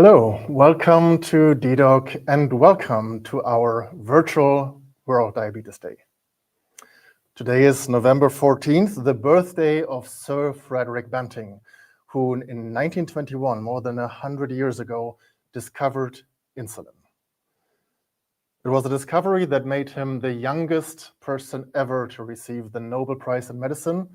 Hello, welcome to dedoc and welcome to our virtual World Diabetes Day. Today is November 14th, the birthday of Sir Frederick Banting, who in 1921, more than 100 years ago, discovered insulin. It was a discovery that made him the youngest person ever to receive the Nobel Prize in Medicine,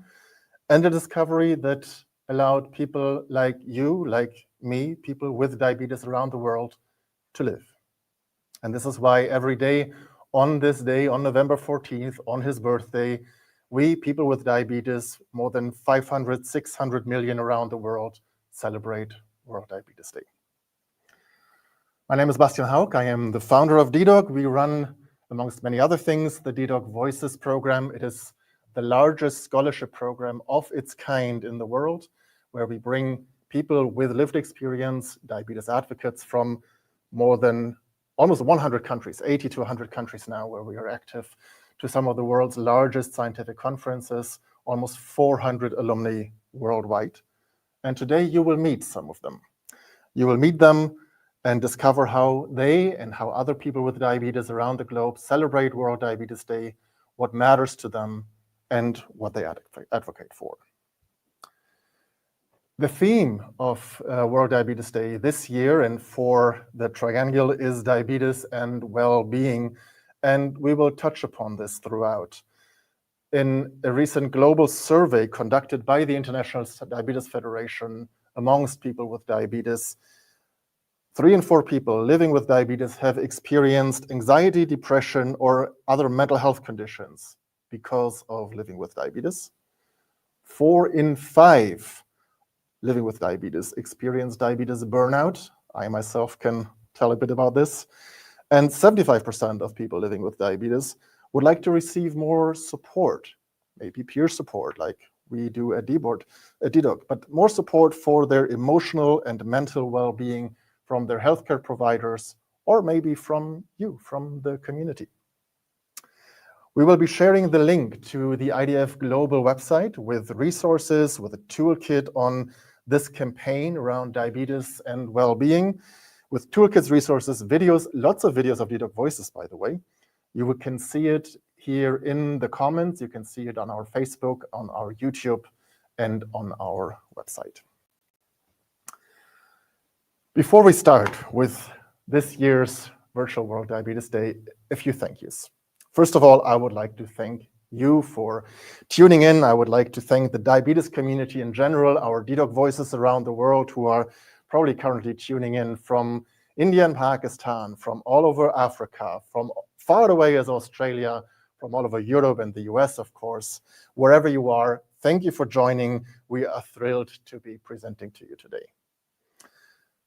and a discovery that allowed people like you, like me, people with diabetes around the world to live. And this is why every day, on this day, on November 14th, on his birthday, we, people with diabetes, more than 500, 600 million around the world, celebrate World Diabetes Day. My name is Bastian Haug. I am the founder of dedoc. We run, amongst many other things, the dedoc Voices program. It is the largest scholarship program of its kind in the world, where we bring people with lived experience, diabetes advocates from more than almost 100 countries, 80 to 100 countries now where we are active, to some of the world's largest scientific conferences, almost 400 alumni worldwide. And today you will meet some of them. You will meet them and discover how they and how other people with diabetes around the globe celebrate World Diabetes Day, what matters to them, and what they advocate for. The theme of World Diabetes Day this year and for the triennial is diabetes and well-being, and we will touch upon this throughout. In a recent global survey conducted by the International Diabetes Federation amongst people with diabetes, 3 in 4 people living with diabetes have experienced anxiety, depression, or other mental health conditions because of living with diabetes. 4 in 5 living with diabetes experience diabetes burnout. I myself can tell a bit about this. And 75% of people living with diabetes would like to receive more support, maybe peer support like we do at dedoc, but more support for their emotional and mental well-being from their healthcare providers, or maybe from you, from the community. We will be sharing the link to the IDF Global website with resources, with a toolkit on this campaign around diabetes and well-being, with toolkits, resources, videos, lots of videos of dedoc Voices, by the way. You can see it here in the comments. You can see it on our Facebook, on our YouTube, and on our website. Before we start with this year's Virtual World Diabetes Day, a few thank yous. First of all, I would like to thank you for tuning in. I would like to thank the diabetes community in general, our dedoc Voices around the world who are probably currently tuning in from India and Pakistan, from all over Africa, from far away as Australia, from all over Europe and the US, of course. Wherever you are, thank you for joining. We are thrilled to be presenting to you today.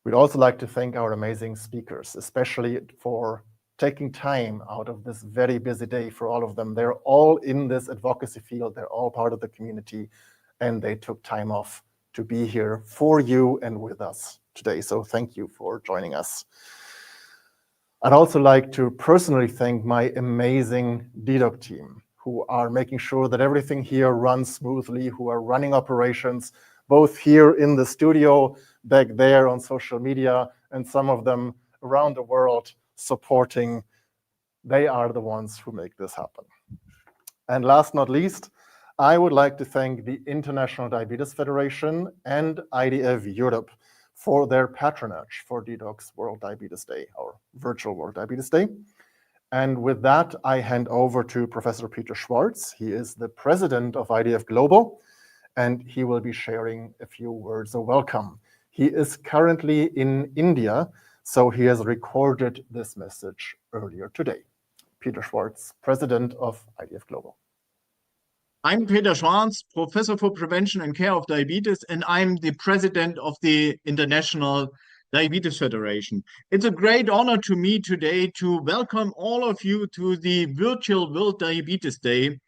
We'd also like to thank our amazing speakers, especially for taking time out of this very busy day for all of them. They're all in this advocacy field. They're all part of the community, and they took time off to be here for you and with us today. So thank you for joining us. I'd also like to personally thank my amazing dedoc team who are making sure that everything here runs smoothly, who are running operations, both here in the studio, back there on social media, and some of them around the world supporting. They are the ones who make this happen. And last not least, I would like to thank the International Diabetes Federation and IDF Europe for their patronage for dedoc's World Diabetes Day, our virtual World Diabetes Day. And with that, I hand over to Professor Peter Schwartz. He is the president of IDF Global, and he will be sharing a few words of welcome. He is currently in India, so he has recorded this message earlier today. Peter Schwartz, President of IDF Global. I'm Peter Schwartz, Professor for Prevention and Care of Diabetes, and I'm the President of the International Diabetes Federation. It's a great honor to me today to welcome all of you to the virtual World Diabetes Day.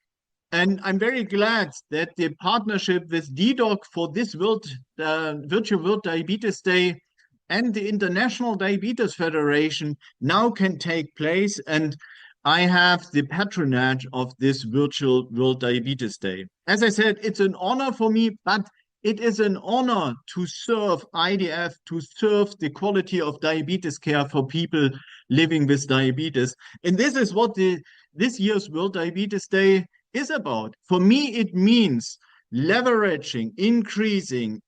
And I'm very glad that the partnership with dedoc for this virtual World Diabetes Day and the International Diabetes Federation now can take place, and I have the patronage of this virtual World Diabetes Day. As I said, it's an honor for me, but It is an honor to serve IDF, to serve the quality of diabetes care for people living with diabetes. And this is what this year's World Diabetes Day is about. For me, it means leveraging, increasing,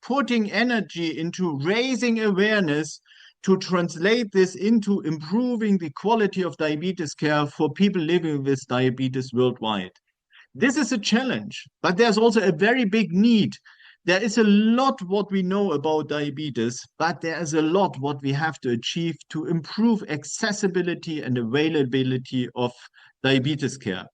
putting energy into raising awareness to translate this into improving the quality of diabetes care for people living with diabetes worldwide. This is a challenge, but there's also a very big need. There is a lot what we know about diabetes, but there is a lot what we have to achieve to improve accessibility and availability of diabetes care.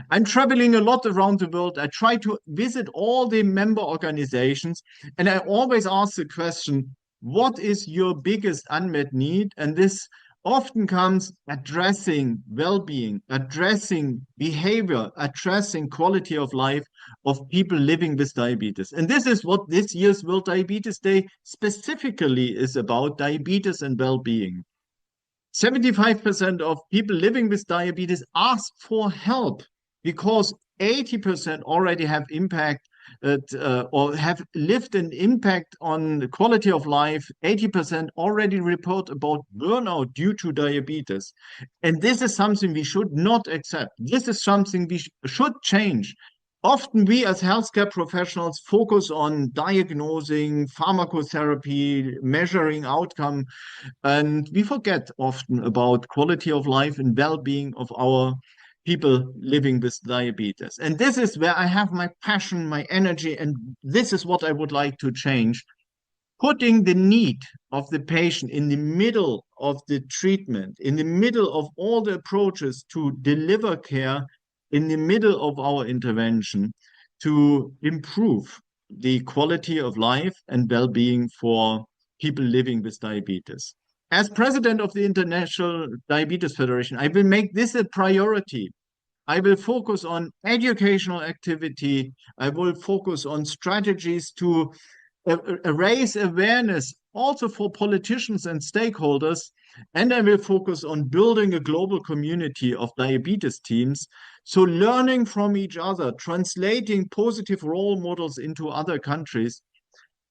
I'm traveling a lot around the world. I try to visit all the member organizations, and I always ask the question, what is your biggest unmet need? And this often comes addressing well-being, addressing behavior, addressing quality of life of people living with diabetes. And this is what this year's World Diabetes Day specifically is about, diabetes and well-being. 75% of people living with diabetes ask for help because 80% already have impact or have lived an impact on the quality of life. 80% already report about burnout due to diabetes. And this is something we should not accept. This is something we should change. Often we as healthcare professionals focus on diagnosing, pharmacotherapy, measuring outcome, and we forget often about quality of life and well-being of our people living with diabetes. And this is where I have my passion, my energy, and this is what I would like to change. Putting the need of the patient in the middle of the treatment, in the middle of all the approaches to deliver care, in the middle of our intervention to improve the quality of life and well-being for people living with diabetes. As president of the International Diabetes Federation, I will make this a priority. I will focus on educational activity. I will focus on strategies to raise awareness also for politicians and stakeholders. And I will focus on building a global community of diabetes teams. So learning from each other, translating positive role models into other countries,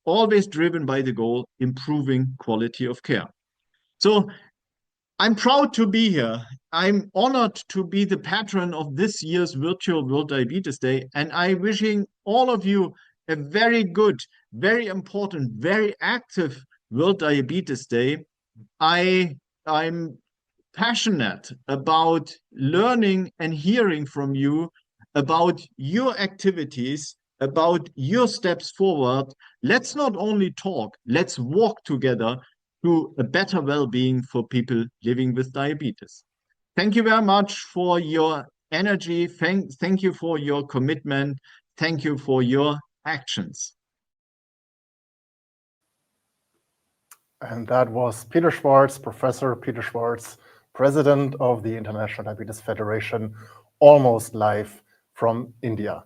always driven by the goal, improving quality of care. So I'm proud to be here. I'm honored to be the patron of this year's virtual World Diabetes Day. And I'm wishing all of you a very good, very important, very active World Diabetes Day. I'm passionate about learning and hearing from you about your activities, about your steps forward. Let's not only talk, let's walk together to a better well-being for people living with diabetes. Thank you very much for your energy. Thank you for your commitment. Thank you for your actions. And that was Peter Schwartz, Professor Peter Schwartz, President of the International Diabetes Federation, almost live from India.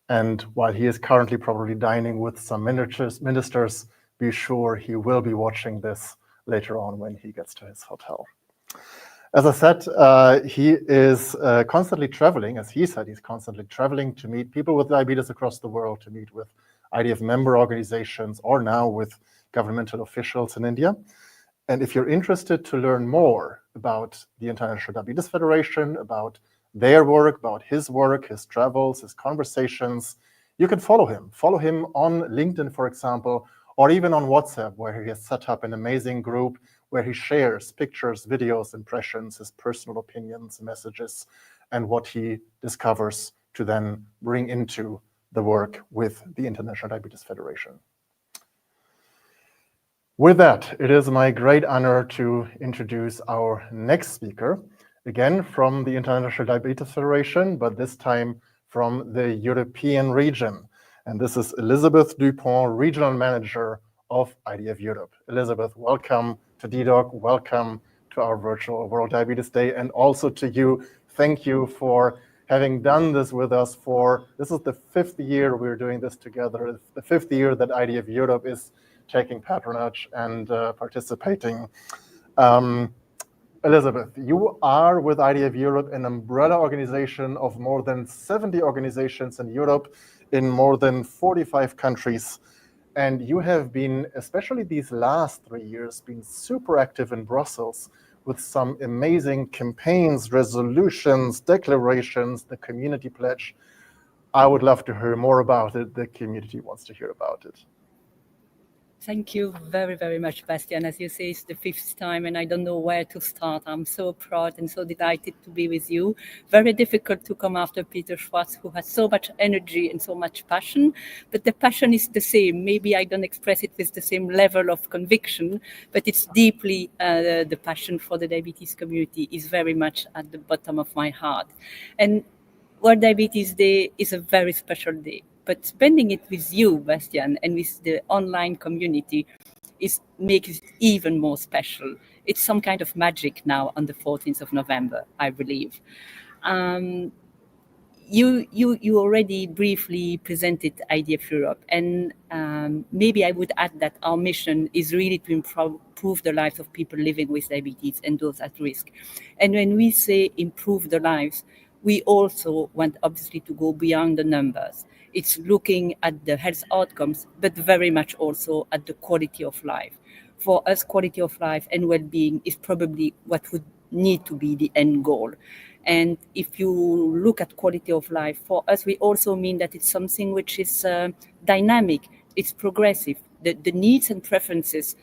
And while he is currently probably dining with some ministers, be sure he will be watching this later on when he gets to his hotel. As I said, he is constantly traveling. As he said, he's constantly traveling to meet people with diabetes across the world, to meet with IDF member organizations, or now with governmental officials in India. And if you're interested to learn more about the International Diabetes Federation, about their work, about his work, his travels, his conversations, you can follow him. Follow him on LinkedIn, for example, or even on WhatsApp, where he has set up an amazing group where he shares pictures, videos, impressions, his personal opinions, messages, and what he discovers to then bring into the work with the International Diabetes Federation. With that, it is my great honor to introduce our next speaker, again from the International Diabetes Federation, but this time from the European region. And this is Elizabeth Dupont, Regional Manager of IDF Europe. Elizabeth, welcome to dedoc, welcome to our virtual World Diabetes Day, and also to you, thank you for having done this with us this is the 5th year we're doing this together. It's the 5th year that IDF Europe is taking patronage and participating. Elizabeth, you are with IDF Europe an umbrella organization of more than 70 organizations in Europe, in more than 45 countries. And you have been, especially these last 3 years, been super active in Brussels with some amazing campaigns, resolutions, declarations, the community pledge. I would love to hear more about it. The community wants to hear about it. Thank you very, very much, Bastian. As you say, it's the 5th time, and I don't know where to start. I'm so proud and so delighted to be with you. Very difficult to come after Peter Schwarz, who has so much energy and so much passion, but the passion is the same. Maybe I don't express it with the same level of conviction, but it's deeply the passion for the diabetes community is very much at the bottom of my heart. And World Diabetes Day is a very special day. But spending it with you, Bastian, and with the online community makes it even more special. It's some kind of magic now on the 14th of November, I believe. You already briefly presented IDF Europe, and maybe I would add that our mission is really to improve the lives of people living with diabetes and those at risk. And when we say improve the lives, we also want obviously to go beyond the numbers. It's looking at the health outcomes, but very much also at the quality of life. For us, quality of life and well-being is probably what would need to be the end goal. And if you look at quality of life, for us, we also mean that it's something which is dynamic, it's progressive. The needs and preferences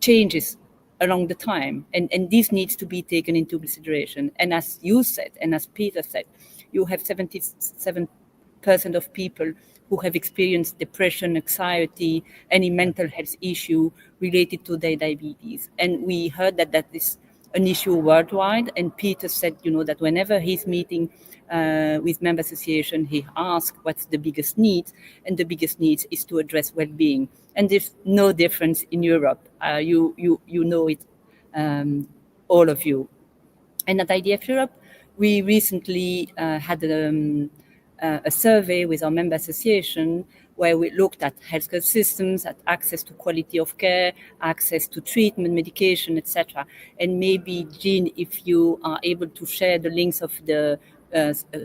changes along the time, and this needs to be taken into consideration. And as you said, and as Peter said, you have 77% of people who have experienced depression, anxiety, any mental health issue related to their diabetes. And we heard that that is an issue worldwide. And Peter said, that whenever he's meeting with member association, he asks what's the biggest need, and the biggest need is to address well-being. And there's no difference in Europe. You know it, all of you. And at IDF Europe, we recently had a survey with our member association where we looked at healthcare systems, at access to quality of care, access to treatment, medication, etc. And maybe, Jean, if you are able to share the links of the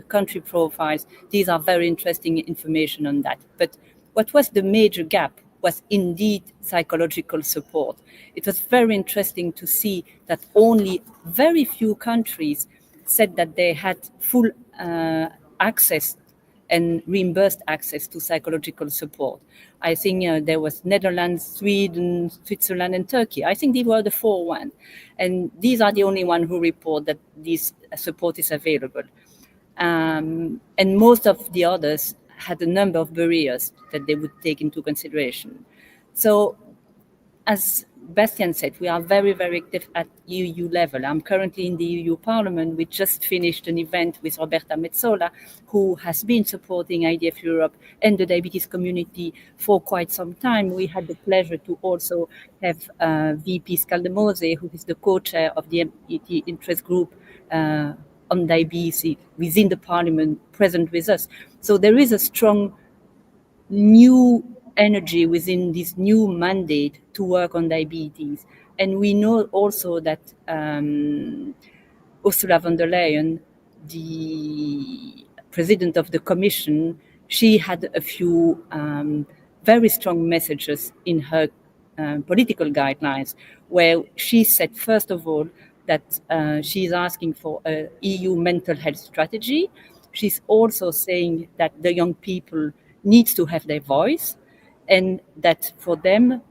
country profiles, these are very interesting information on that. But what was the major gap was indeed psychological support. It was very interesting to see that only very few countries said that they had full access and reimbursed access to psychological support. I think there was Netherlands, Sweden, Switzerland, and Turkey. I think these were the 4 ones. And these are the only ones who report that this support is available. And most of the others had a number of barriers that they would take into consideration. So, as Bastian said, we are very, very active at EU level. I'm currently in the EU Parliament. We just finished an event with Roberta Metsola, who has been supporting IDF Europe and the diabetes community for quite some time. We had the pleasure to also have VP Scaldemose, who is the co-chair of the MET interest group on diabetes within the Parliament, present with us. So there is a strong new energy within this new mandate to work on diabetes. And we know also that Ursula von der Leyen, the president of the Commission, she had a few very strong messages in her political guidelines, where she said, first of all, that she's asking for an EU mental health strategy. She's also saying that the young people needs to have their voice, and that for them,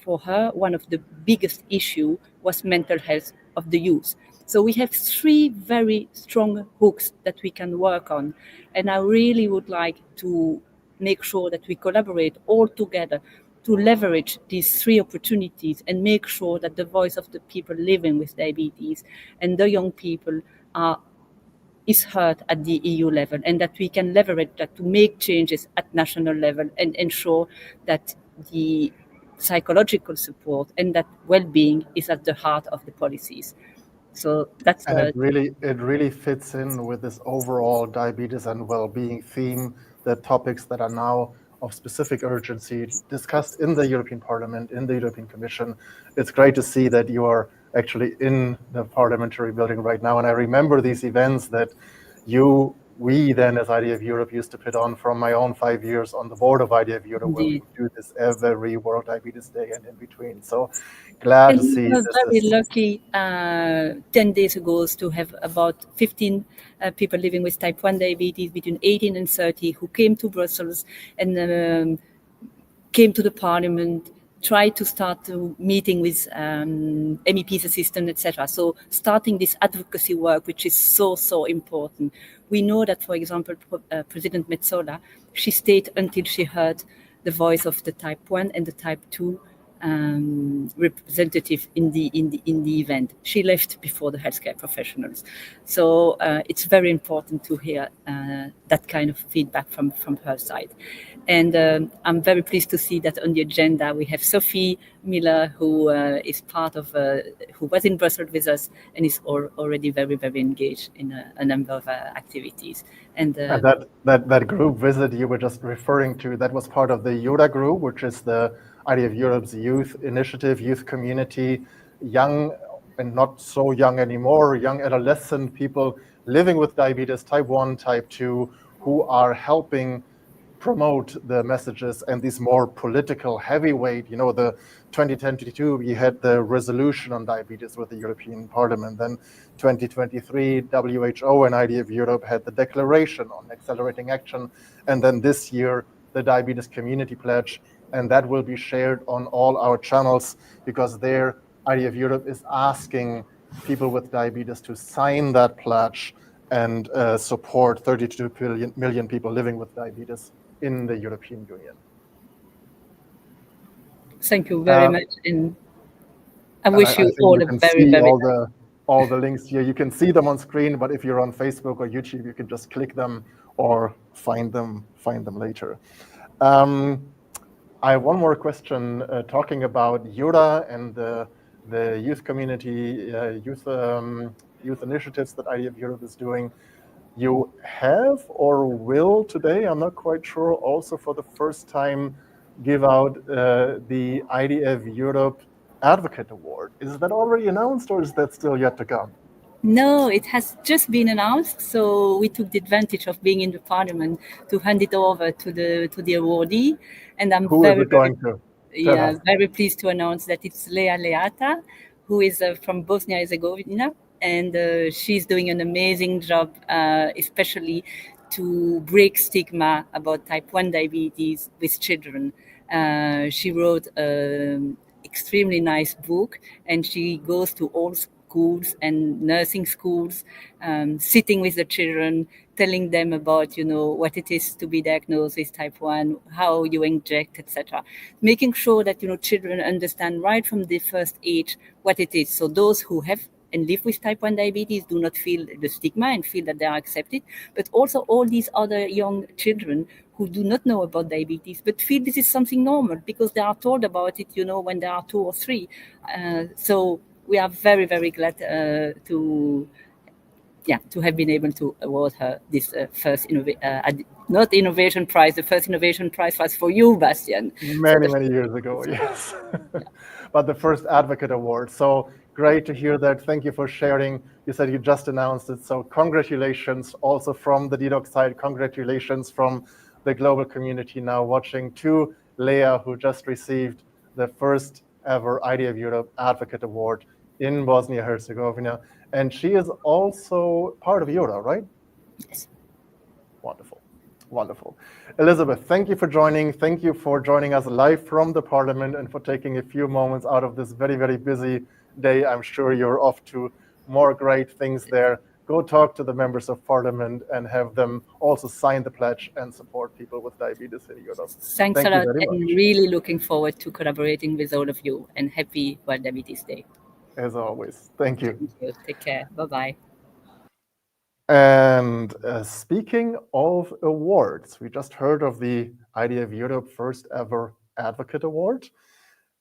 for her, one of the biggest issue was mental health of the youth. So we have 3 very strong hooks that we can work on. And I really would like to make sure that we collaborate all together to leverage these 3 opportunities and make sure that the voice of the people living with diabetes and the young people is heard at the EU level, and that we can leverage that to make changes at national level and ensure that the psychological support and that well-being is at the heart of the policies. So that's it really fits in with this overall diabetes and well-being theme, the topics that are now of specific urgency discussed in the European Parliament, in the European Commission. It's great to see that you are actually in the parliamentary building right now. And I remember these events that you we then as IDF Europe used to put on from my own 5 years on the board of IDF Europe, where we Indeed. do this every World Diabetes Day and in between. So glad to And we see were this very is lucky 10 days ago to have about 15 people living with type 1 diabetes between 18 and 30 who came to Brussels and came to the parliament, tried to start a meeting with MEPs assistant, etc. So starting this advocacy work, which is so important. We know that, for example, President Metsola, she stayed until she heard the voice of the type 1 and the type 2 representative in the event. She left before the healthcare professionals. So it's very important to hear that kind of feedback from her side. And I'm very pleased to see that on the agenda we have Sophie Miller, who is part of, who was in Brussels with us and is already very engaged in a number of activities. And that group visit you were just referring to, that was part of the YODA group, which is the IDF Europe's youth initiative, youth community, young and not so young anymore, young adolescent people living with diabetes, type 1, type 2, who are helping promote the messages and these more political heavyweight, the 2022, we had the resolution on diabetes with the European Parliament. Then 2023, WHO and IDF Europe had the declaration on accelerating action. And then this year, the Diabetes Community Pledge. And that will be shared on all our channels because there, IDF Europe is asking people with diabetes to sign that pledge and support 32 million people living with diabetes in the European Union. Thank you very much, and I wish you all a very all the links here. You can see them on screen, but if you're on Facebook or YouTube, you can just click them or find them later. I have one more question talking about YODA and the youth community, youth initiatives that IDF Europe is doing. You have or will today, I'm not quite sure, also for the first time give out the IDF Europe Advocate Award. Is that already announced or is that still yet to come? No, it has just been announced. So we took the advantage of being in the parliament to hand it over to the awardee. And I'm very pleased to announce that it's Lea Leata, who is from Bosnia and Herzegovina. And she's doing an amazing job, especially to break stigma about type 1 diabetes with children. She wrote an extremely nice book, and she goes to all schools and nursing schools, sitting with the children, telling them about, what it is to be diagnosed with type 1, how you inject, etc. Making sure that, children understand right from the first age what it is. So those who have and live with type 1 diabetes do not feel the stigma and feel that they are accepted, but also all these other young children who do not know about diabetes, but feel this is something normal because they are told about it, when they are 2 or 3. So we are very, very glad to have been able to award her this first not innovation prize. The first innovation prize was for you, Bastian. Many years ago, yes. But the first Advocate Award. So great to hear that. Thank you for sharing. You said you just announced it. So congratulations also from the dedoc side. Congratulations from the global community now watching to Lea, who just received the first ever IDF Europe Advocate Award in Bosnia-Herzegovina. And she is also part of YODA, right? Yes. Wonderful. Elizabeth, thank you for joining. Thank you for joining us live from the Parliament and for taking a few moments out of this very, very busy day. I'm sure you're off to more great things there. Go talk to the members of Parliament and have them also sign the pledge and support people with diabetes in Europe. Thanks a lot, and really looking forward to collaborating with all of you, and happy World Diabetes Day. As always. Thank you. Thank you. Take care. Bye-bye. And speaking of awards, we just heard of the IDF Europe first ever Advocate Award.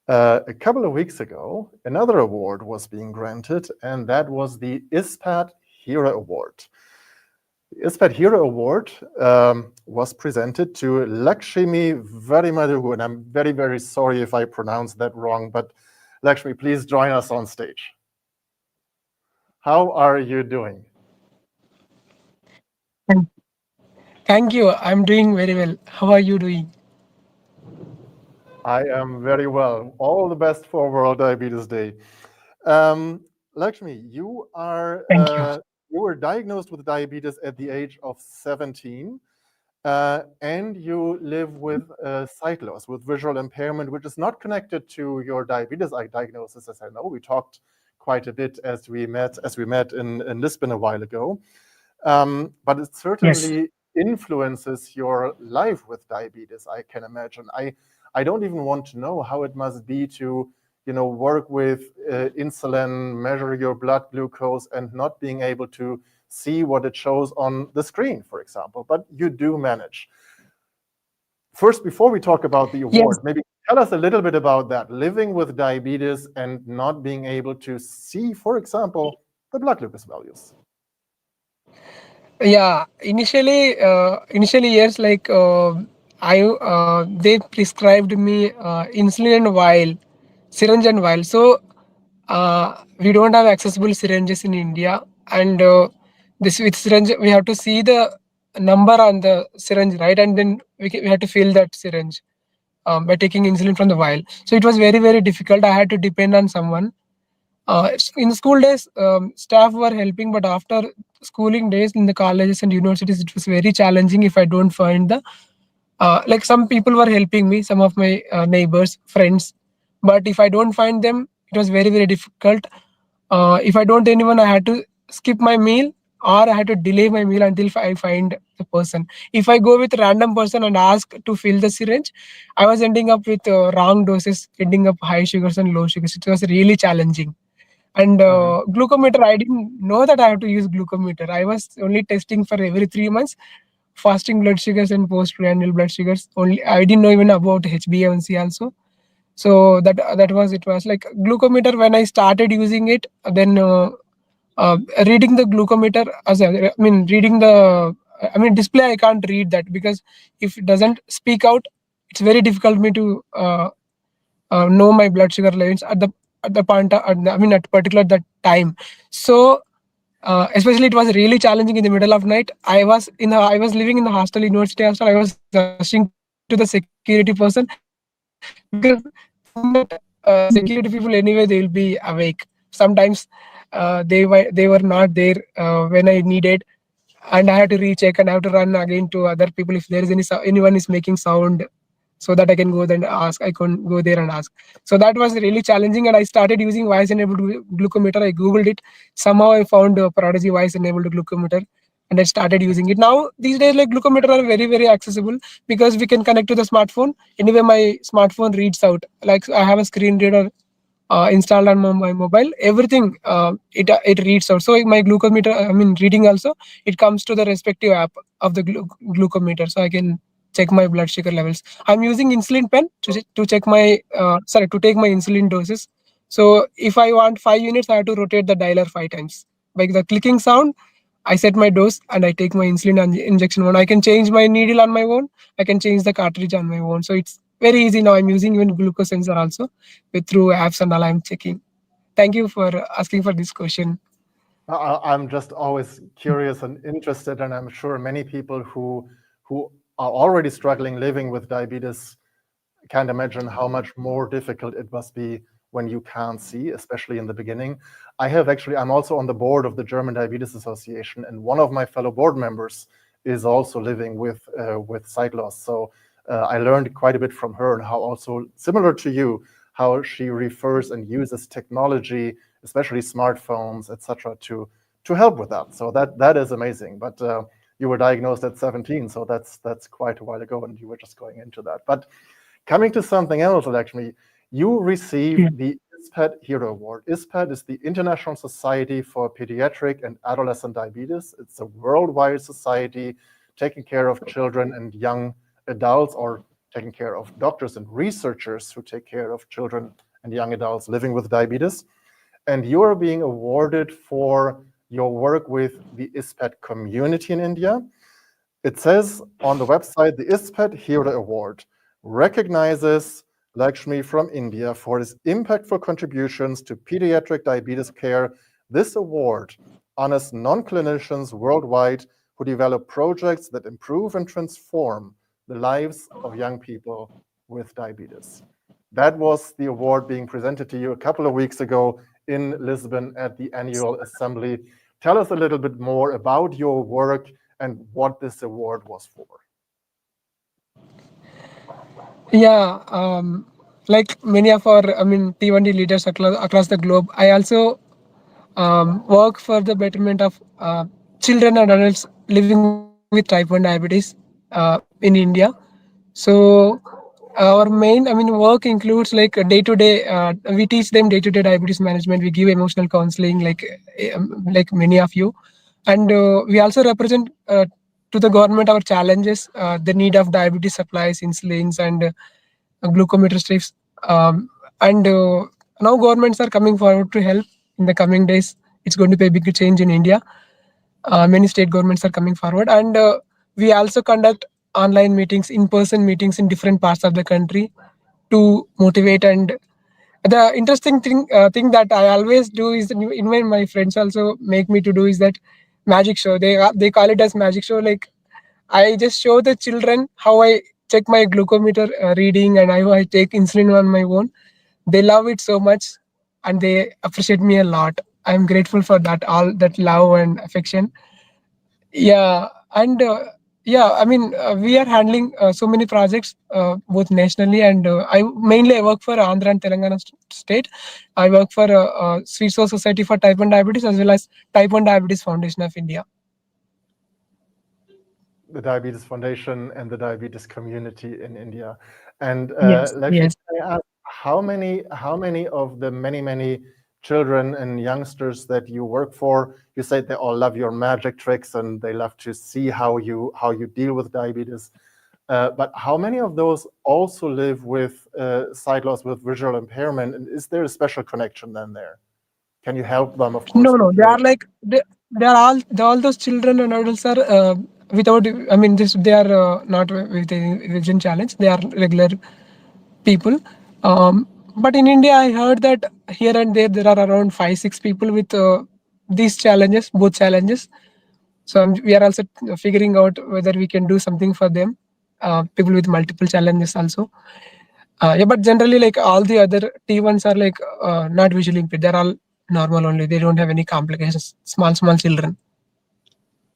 A couple of weeks ago, another award was being granted, and that was the ISPAD Hero Award. The ISPAD Hero Award was presented to Lakshmi Varimadhu, and I'm very, very sorry if I pronounced that wrong, but Lakshmi, please join us on stage. How are you doing? Thank you. I'm doing very well. How are you doing? I am very well. All the best for World Diabetes Day. Um, Lakshmi, Thank you. you were diagnosed with diabetes at the age of 17, and you live with sight loss, with visual impairment, which is not connected to your diabetes diagnosis, as I know. We talked quite a bit as we met in Lisbon a while ago. But it Yes. certainly influences your life with diabetes, I can imagine. I don't even want to know how it must be to, work with insulin, measure your blood glucose, and not being able to see what it shows on the screen, for example. But you do manage. First, before we talk about the award, Yes. maybe tell us a little bit about that, living with diabetes and not being able to see, for example, the blood glucose values. Yeah. Initially years, like they prescribed me insulin and vial, syringe and vial. So we don't have accessible syringes in India, and this with syringe we have to see the number on the syringe, right? And then we have to fill that syringe by taking insulin from the vial. So it was very difficult. I had to depend on someone. In school days, staff were helping, but after schooling days in the colleges and universities, it was very challenging if I don't find the like some people were helping me, some of my neighbors, friends, but if I don't find them, it was very difficult. If I don't anyone, I had to skip my meal or I had to delay my meal until I find the person. If I go with a random person and ask to fill the syringe, I was ending up with wrong doses, ending up high sugars and low sugars. It was really challenging. And Mhm. glucometer, I didn't know that I have to use glucometer. I was only testing for every 3 months, fasting blood sugars and postprandial blood sugars. Only I didn't know even about HbA1c also. So that was it. Was like glucometer when I started using it. Then reading the glucometer as I mean reading the display. I can't read that because if it doesn't speak out, it's very difficult me to know my blood sugar levels at the point at particular that time. So especially it was really challenging in the middle of night. I was living in the hostel, university hostel. I was rushing to the security person because thinking that security people anyway they will be awake. Sometimes they were not there when I needed, and I have to recheck and I have to run again to other people if there is anyone is making sound, so that I can go there and ask. I can go there and ask. So that was really challenging, and I started using voice enabled glucometer. I googled it. Somehow I found Prodigy voice enabled glucometer, and I started using it. Now these days, like glucometer are very accessible because we can connect to the smartphone. Anyway, my smartphone reads out. Like I have a screen reader installed on my mobile. Everything it reads out. So my glucometer, reading also, it comes to the respective app of the glucometer, so I can check my blood sugar levels. I'm using insulin pen to check my to take my insulin doses. So if I want 5 units, I have to rotate the dialer 5 times. By the clicking sound, I set my dose and I take my insulin injection one. I can change my needle on my own. I can change the cartridge on my own. So it's very easy now. I'm using even glucose sensor also through apps and all. I'm checking. Thank you for asking for this question. I'm just always curious and interested, and I'm sure many people who are already struggling living with diabetes can't imagine how much more difficult it must be when you can't see, especially in the beginning. I'm also on the board of the German Diabetes Association, and one of my fellow board members is also living with sight loss. So I learned quite a bit from her, and how also similar to you, how she refers and uses technology, especially smartphones, etc., to help with that. So that is amazing. But you were diagnosed at 17, so that's quite a while ago, and you were just going into that. But coming to something else, actually, you received the ISPAD Hero Award. ISPAD is the International Society for Pediatric and Adolescent Diabetes. It's a worldwide society taking care of children and young adults, or taking care of doctors and researchers who take care of children and young adults living with diabetes. And you are being awarded for your work with the ISPAD community in India. It says on the website, the ISPAD Hero Award recognizes Lakshmi from India for his impactful contributions to pediatric diabetes care. This award honors non-clinicians worldwide who develop projects that improve and transform the lives of young people with diabetes. That was the award being presented to you a couple of weeks ago in Lisbon at the annual assembly. Tell us a little bit more about your work and what this award was for. Yeah, like many of our, T1D leaders across the globe, I also work for the betterment of children and adults living with type 1 diabetes in India. So our main, work includes like day-to-day. We teach them day-to-day diabetes management. We give emotional counseling, like many of you, and we also represent to the government our challenges, the need of diabetes supplies, insulins, and glucometer strips. And now governments are coming forward to help in the coming days. It's going to be a big change in India. Many state governments are coming forward, and we also conduct online meetings, in-person meetings in different parts of the country to motivate. And the interesting thing that I always do is, even my friends also make me to do, is that magic show. They call it as magic show. Like, I just show the children how I check my glucometer reading and how I take insulin on my own. They love it so much, and they appreciate me a lot. I'm grateful for that, all that love and affection. Yeah, and we are handling so many projects both nationally, and I mainly work for Andhra and Telangana state. I work for Sweet Soul Society for Type 1 Diabetes, as well as Type 1 Diabetes Foundation of India. The Diabetes Foundation and the diabetes community in India. And Yes, yes. ask, how many of the many children and youngsters that you work for, you say they all love your magic tricks and they love to see how you deal with diabetes. But how many of those also live with sight loss, with visual impairment? And is there a special connection then there? Can you help them, of course? No, they are like they are all those children and adults are without. They are not with a vision challenge. They are regular people. But in India, I heard that here and there are around 5-6 people with these challenges, both challenges. So we are also figuring out whether we can do something for them, people with multiple challenges also. But generally, like all the other T1s are like not visually impaired. They're all normal only. They don't have any complications. Small children.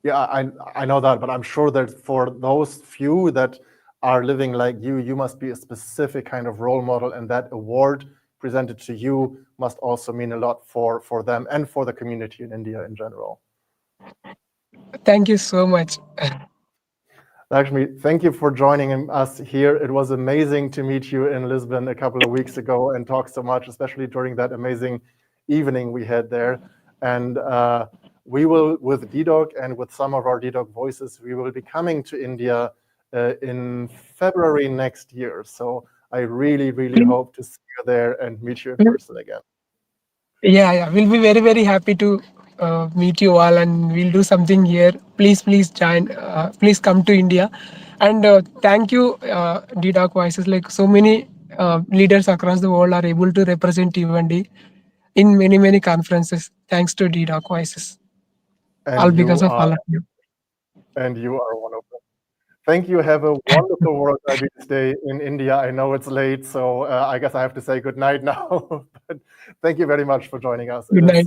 Yeah, I know that, but I'm sure that for those few that are living like you must be a specific kind of role model, and that award presented to you must also mean a lot for them and for the community in India in general. Thank you so much. Lakshmi, thank you for joining us here. It was amazing to meet you in Lisbon a couple of weeks ago and talk so much, especially during that amazing evening we had there. And we will, with dedoc and with some of our dedoc voices, we will be coming to India in February next year. So I really hope to see you there and meet you in person again. Yeah, we'll be very happy to meet you all, and we'll do something here. Please join. Please come to India, and thank you, dedoc Voices. Like so many leaders across the world are able to represent T1D in many conferences. Thanks to dedoc Voices. And all because of all of you. And you are one of them. Thank you. Have a wonderful World Diabetes Day in India. I know it's late, so I guess I have to say good night now. But thank you very much for joining us. Good night.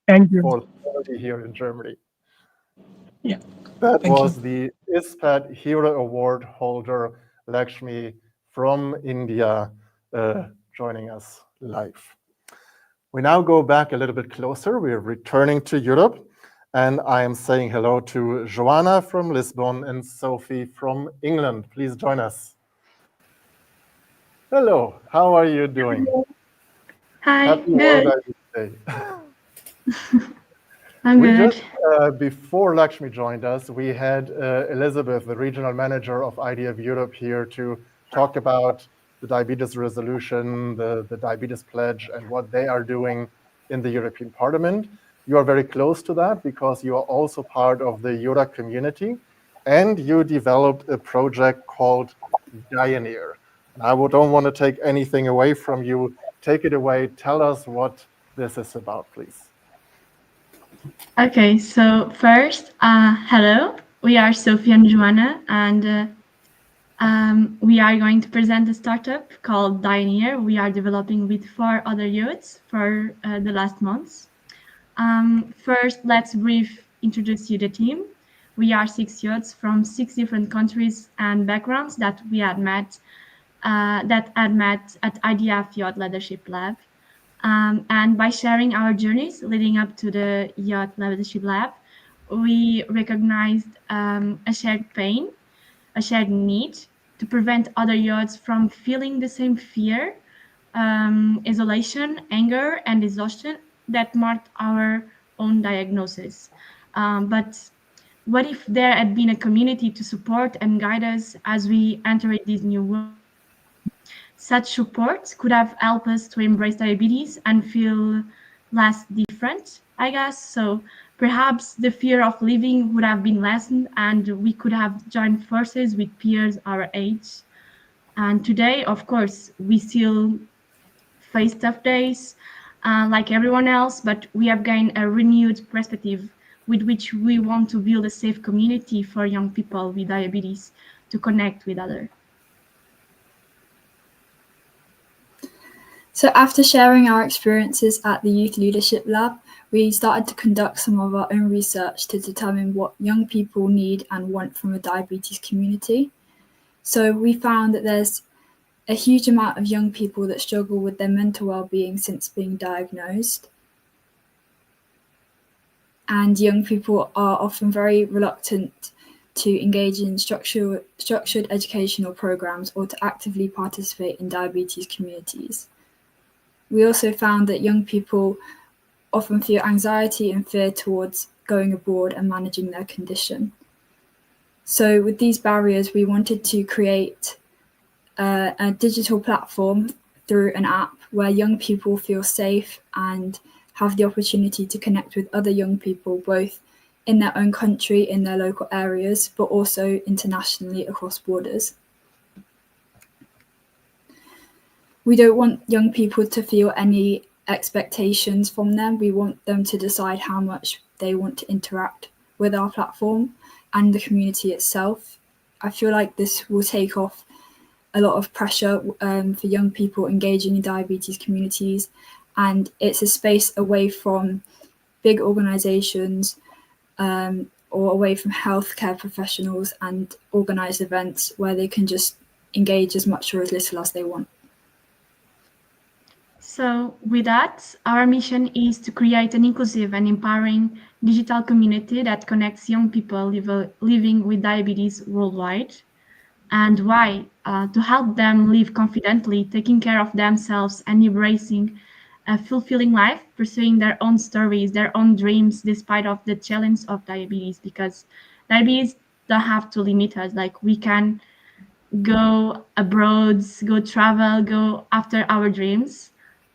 Thank you. For quality here in Germany. Yeah. That was the ISPAD Hero Award holder, Lakshmi from India, joining us live. We now go back a little bit closer. We're returning to Europe. And I am saying hello to Joanna from Lisbon and Sophie from England. Please join us. Hello, how are you doing? Hi, Happy good. World Diabetes Day. I'm good. Just, before Lakshmi joined us, we had Elizabeth, the regional manager of IDF Europe, here to talk about the diabetes resolution, the diabetes pledge, and what they are doing in the European Parliament. You are very close to that because you are also part of the EURA community, and you developed a project called Pioneer. I don't want to take anything away from you. Take it away. Tell us what this is about, please. Okay, so first, hello. we are Sophie and Joanna, and we are going to present a startup called Dioneer. We are developing with 4 other youths for the last months. First, let's introduce you the team. We are 6 youths from 6 different countries and backgrounds that we had met at IDF Youth Leadership Lab. And by sharing our journeys leading up to the Youth Leadership Lab, we recognized a shared pain, a shared need to prevent other youths from feeling the same fear, isolation, anger, and exhaustion that marked our own diagnosis. But what if there had been a community to support and guide us as we entered this new world? Such support could have helped us to embrace diabetes and feel less different, I guess. So perhaps the fear of living would have been lessened and we could have joined forces with peers our age. And today, of course, we still face tough days like everyone else, but we have gained a renewed perspective with which we want to build a safe community for young people with diabetes to connect with others. So after sharing our experiences at the Youth Leadership Lab, we started to conduct some of our own research to determine what young people need and want from a diabetes community. So we found that there's a huge amount of young people that struggle with their mental well-being since being diagnosed. And young people are often very reluctant to engage in structured educational programs or to actively participate in diabetes communities. We also found that young people often feel anxiety and fear towards going abroad and managing their condition. So with these barriers, we wanted to create a digital platform through an app where young people feel safe and have the opportunity to connect with other young people, both in their own country, in their local areas, but also internationally across borders. We don't want young people to feel any expectations from them. We want them to decide how much they want to interact with our platform and the community itself. I feel like this will take off a lot of pressure for young people engaging in diabetes communities, and it's a space away from big organizations or away from healthcare professionals and organized events where they can just engage as much or as little as they want. So with that, our mission is to create an inclusive and empowering digital community that connects young people living with diabetes worldwide. And why? To help them live confidently, taking care of themselves and embracing a fulfilling life, pursuing their own stories, their own dreams, despite of the challenge of diabetes, because diabetes don't have to limit us. Like we can go abroad, go travel, go after our dreams.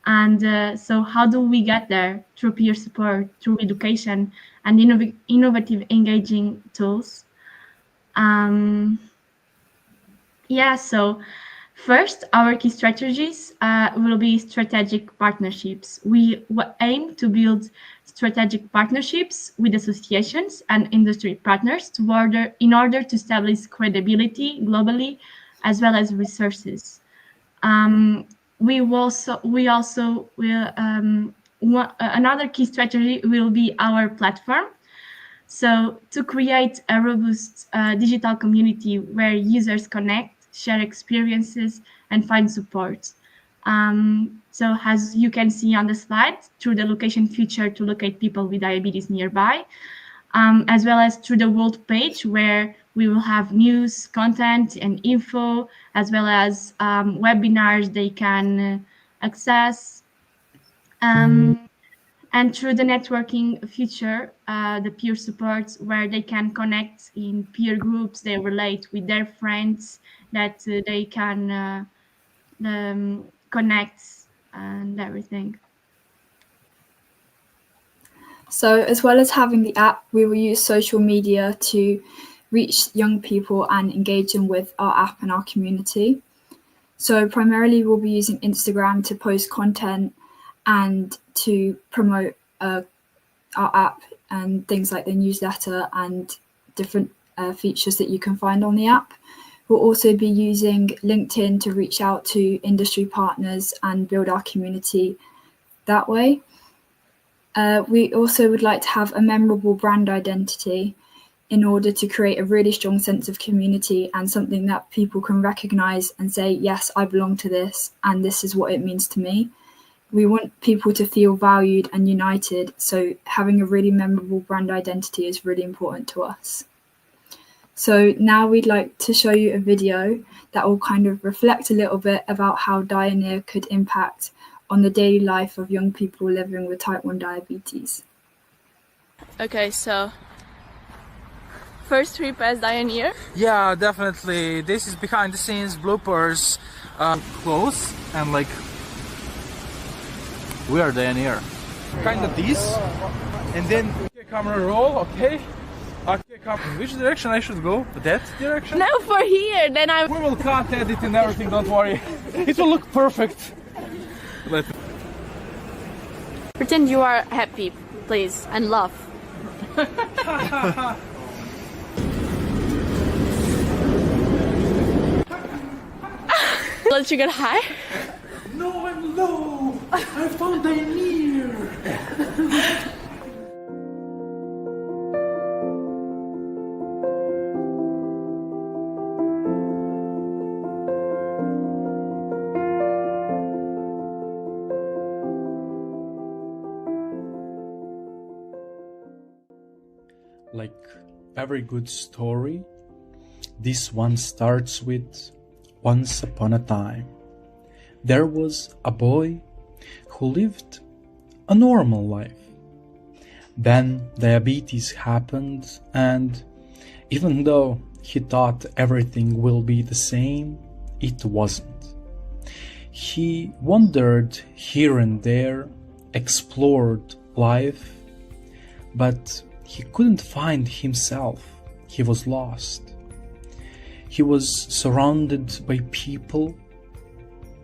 And so how do we get there? Through peer support, through education, and innovative engaging tools. So first, our key strategies will be strategic partnerships. We aim to build strategic partnerships with associations and industry partners in order to establish credibility globally, as well as resources. Another key strategy will be our platform. So to create a robust digital community where users connect, share experiences, and find support. So as you can see on the slide, through the location feature to locate people with diabetes nearby, as well as through the world page where we will have news, content, and info, as well as webinars they can access. And through the networking feature, the peer support, where they can connect in peer groups, they relate with their friends, that they can connect and everything. So as well as having the app, we will use social media to reach young people and engage them with our app and our community. So primarily we'll be using Instagram to post content and to promote our app and things like the newsletter and different features that you can find on the app. We'll also be using LinkedIn to reach out to industry partners and build our community that way. We also would like to have a memorable brand identity in order to create a really strong sense of community and something that people can recognize and say, yes, I belong to this and this is what it means to me. We want people to feel valued and united, so having a really memorable brand identity is really important to us. So now we'd like to show you a video that will kind of reflect a little bit about how Dioneer could impact on the daily life of young people living with type 1 diabetes. Okay, so first trip as Dioneer? Yeah, definitely. This is behind the scenes bloopers, close and like we are Dioneer. Kind of this, and then camera roll. Okay. Which direction I should go? That direction? No, for here. Then I. We will cut, edit, and everything. Don't worry. It will look perfect. Pretend you are happy, please, and laugh. Blood sugar high? No, I'm low. I found Dioneer. Like every good story, this one starts with once upon a time. There was a boy who lived a normal life. Then diabetes happened, and even though he thought everything will be the same, it wasn't. He wandered here and there, explored life, but he couldn't find himself. He was lost. He was surrounded by people,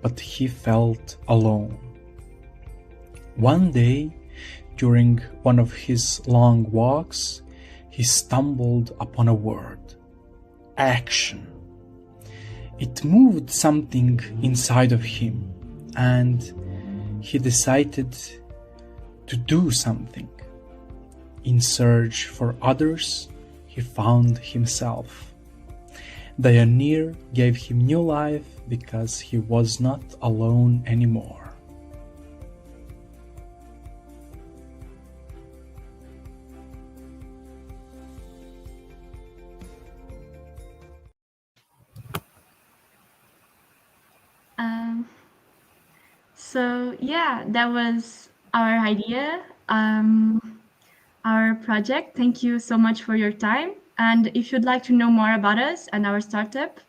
but he felt alone. One day, during one of his long walks, he stumbled upon a word: action. It moved something inside of him, and he decided to do something. In search for others, he found himself. Dioneer gave him new life because he was not alone anymore. So yeah, that was our idea, our project. Thank you so much for your time. And if you'd like to know more about us and our startup,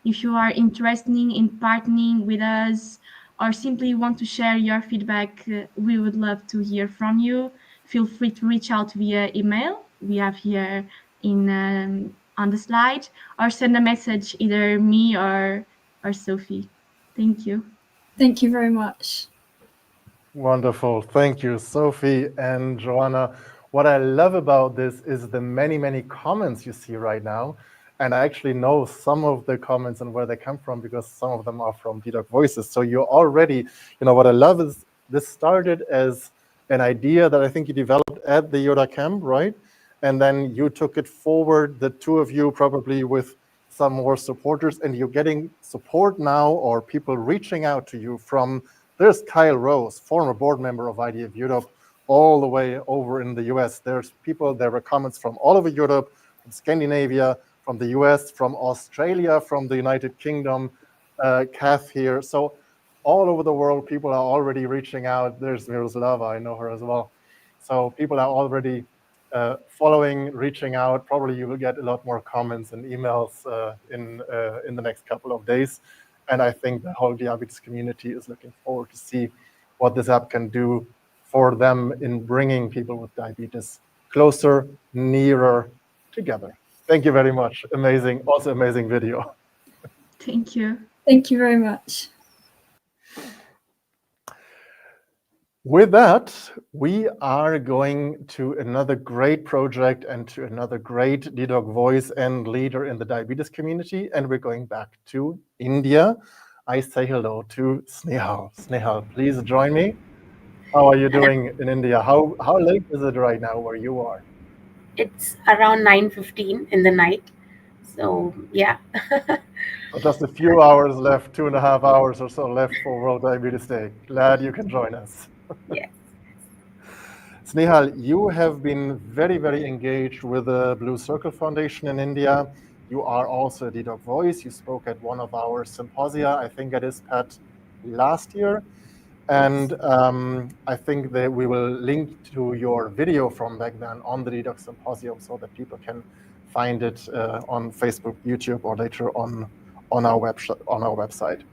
if you are interested in partnering with us or simply want to share your feedback, we would love to hear from you. Feel free to reach out via email. We have here on the slide, or send a message, either me or Sophie. Thank you. Thank you very much. Wonderful. Thank you, Sophie and Joanna. What I love about this is the many, many comments you see right now. And I actually know some of the comments and where they come from, because some of them are from dedoc Voices. So you're already, what I love is this started as an idea that I think you developed at the Yoda camp, right? And then you took it forward, the two of you, probably with some more supporters, and you're getting support now, or people reaching out to you from, there's Kyle Rose, former board member of IDF Europe, all the way over in the US. There's people, there were comments from all over Europe, from Scandinavia, from the US, from Australia, from the United Kingdom, Kath here. So all over the world, people are already reaching out. There's Miroslava, I know her as well. So people are already following, reaching out. Probably you will get a lot more comments and emails in the next couple of days. And I think the whole diabetes community is looking forward to see what this app can do for them in bringing people with diabetes closer, nearer together. Thank you very much. Amazing, also amazing video. Thank you. Thank you very much. With that, we are going to another great project and to another great dedoc voice and leader in the diabetes community, and we're going back to India. I say hello to Snehal. Snehal, please join me. How are you doing in India? How late is it right now where you are? It's around 9:15 in the night. So yeah. So just a few hours left, 2.5 hours or so left for World Diabetes Day. Glad you can join us. Yes. Snehal, you have been very, very engaged with the Blue Circle Foundation in India. You are also a dedoc voice. You spoke at one of our symposia, I think it is Pat, last year. And I think that we will link to your video from back then on the dedoc symposium so that people can find it on Facebook, YouTube, or later on our website.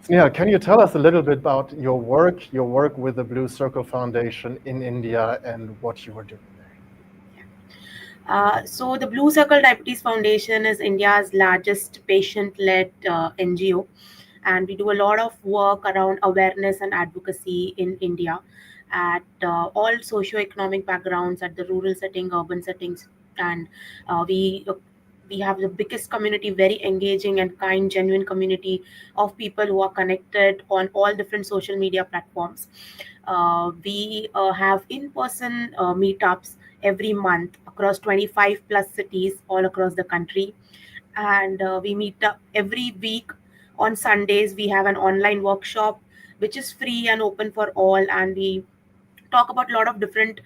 Snehal, can you tell us a little bit about your work with the Blue Circle Foundation in India and what you were doing there? So the Blue Circle Diabetes Foundation is India's largest patient-led NGO, and we do a lot of work around awareness and advocacy in India at all socioeconomic backgrounds, at the rural setting, urban settings, and we have the biggest community, very engaging and kind, genuine community of people who are connected on all different social media platforms. We have in-person meetups every month across 25 plus cities all across the country, and we meet up every week. On Sundays we have an online workshop which is free and open for all, and we talk about a lot of different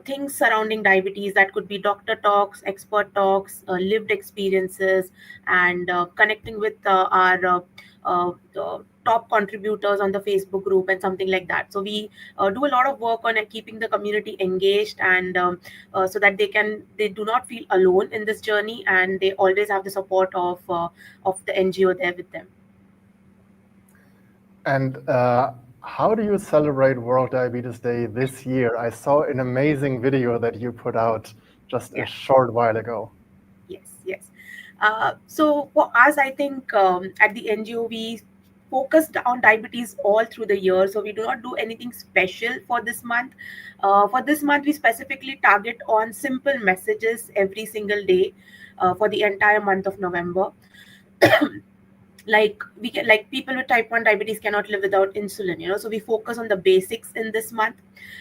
things surrounding diabetes. That could be doctor talks, expert talks, lived experiences, and connecting with our top contributors on the Facebook group and something like that. So we do a lot of work on keeping the community engaged, and so that they do not feel alone in this journey, and they always have the support of the NGO there with them. And how do you celebrate World Diabetes Day this year? I saw an amazing video that you put out just a short while ago. Yes. So for us, I think at the NGO, we focused on diabetes all through the year. So we do not do anything special for this month. For this month, we specifically target on simple messages every single day for the entire month of November. Like people with type 1 diabetes cannot live without insulin, so we focus on the basics in this month.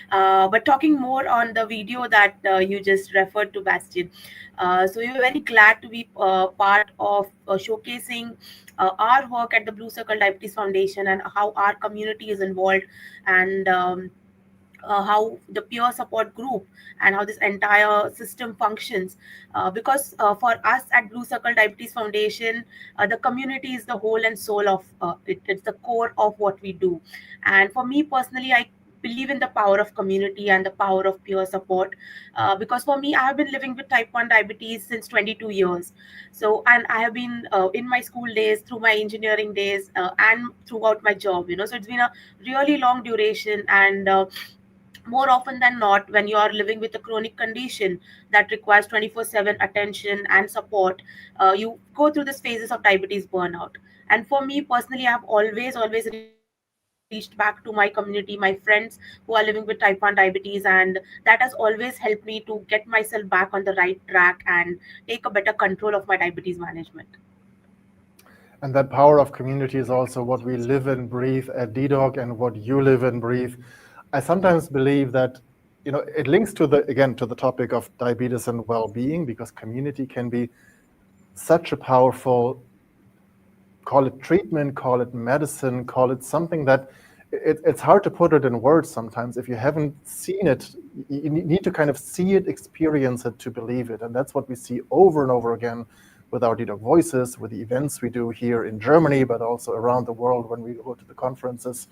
But talking more on the video that you just referred to, Bastian, so we were very glad to be part of showcasing our work at the Blue Circle Diabetes Foundation and how our community is involved, and how the peer support group and how this entire system functions, because for us at Blue Circle Diabetes Foundation, the community is the whole and soul of it. It's the core of what we do. And for me personally, I believe in the power of community and the power of peer support, because for me, I have been living with type 1 diabetes since 22 years. So, and I have been in my school days, through my engineering days, and throughout my job, so it's been a really long duration. And more often than not, when you are living with a chronic condition that requires 24/7 attention and support, you go through these phases of diabetes burnout. And for me personally, I have always reached back to my community, my friends who are living with type 1 diabetes, and that has always helped me to get myself back on the right track and take a better control of my diabetes management. And that power of community is also what we live and breathe at DDoc, and what you live and breathe. I sometimes believe that, it links to the topic of diabetes and well-being, because community can be such a powerful, call it treatment, call it medicine, call it something that it's hard to put it in words sometimes. If you haven't seen it, you need to kind of see it, experience it to believe it. And that's what we see over and over again with our DDoc voices, with the events we do here in Germany, but also around the world when we go to the conferences.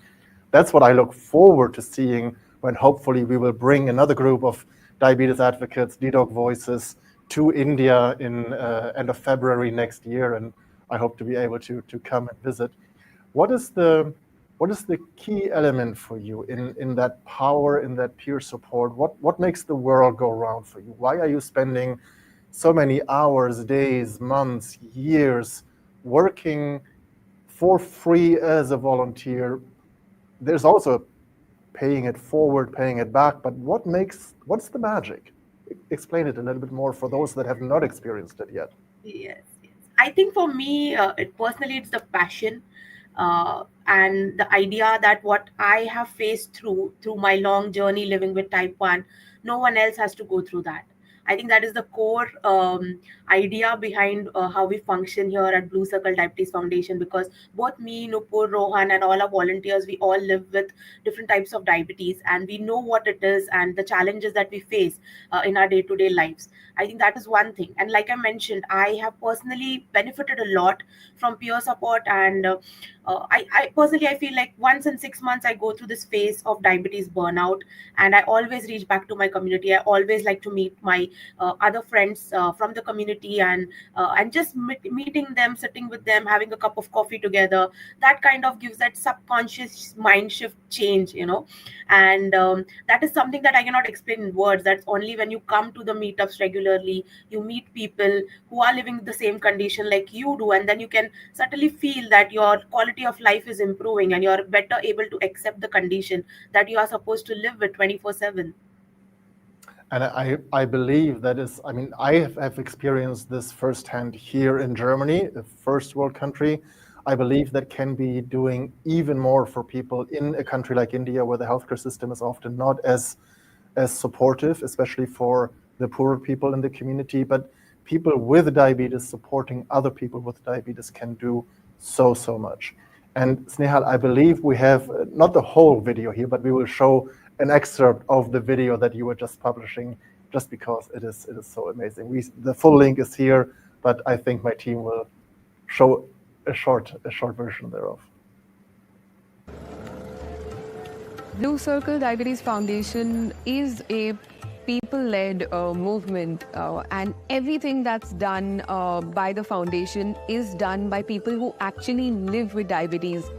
That's what I look forward to seeing when hopefully we will bring another group of diabetes advocates, DDoc voices, to India in end of February next year, and I hope to be able to come and visit. What is the key element for you in that power, in that peer support? What makes the world go round for you? Why are you spending so many hours, days, months, years working for free as a volunteer, there's also paying it forward, paying it back, but what's the magic? Explain it a little bit more for those that have not experienced it yet. Yes, yes. I think for me, personally, it's the passion and the idea that what I have faced through my long journey living with type 1, no one else has to go through that. I think that is the core idea behind how we function here at Blue Circle Diabetes Foundation, because both me, Nupur, Rohan, and all our volunteers, we all live with different types of diabetes, and we know what it is and the challenges that we face in our day-to-day lives. I think that is one thing. And like I mentioned, I have personally benefited a lot from peer support. And I personally, I feel like once in 6 months, I go through this phase of diabetes burnout. And I always reach back to my community. I always like to meet my other friends from the community, and just meeting them, sitting with them, having a cup of coffee together. That kind of gives that subconscious mind shift change, and that is something that I cannot explain in words. That's only when you come to the meetups regularly, you meet people who are living the same condition like you do, and then you can certainly feel that your quality of life is improving and you're better able to accept the condition that you are supposed to live with 24/7. And I believe that is, I mean, I have experienced this firsthand here in Germany, a first world country. I believe that can be doing even more for people in a country like India, where the healthcare system is often not as supportive, especially for the poorer people in the community. But people with diabetes supporting other people with diabetes can do so much. And Snehal, I believe we have not the whole video here, but we will show an excerpt of the video that you were just publishing, just because it is so amazing. The full link is here, but I think my team will show a short version thereof. Blue Circle Diabetes Foundation is a people-led movement, and everything that's done by the foundation is done by people who actually live with diabetes.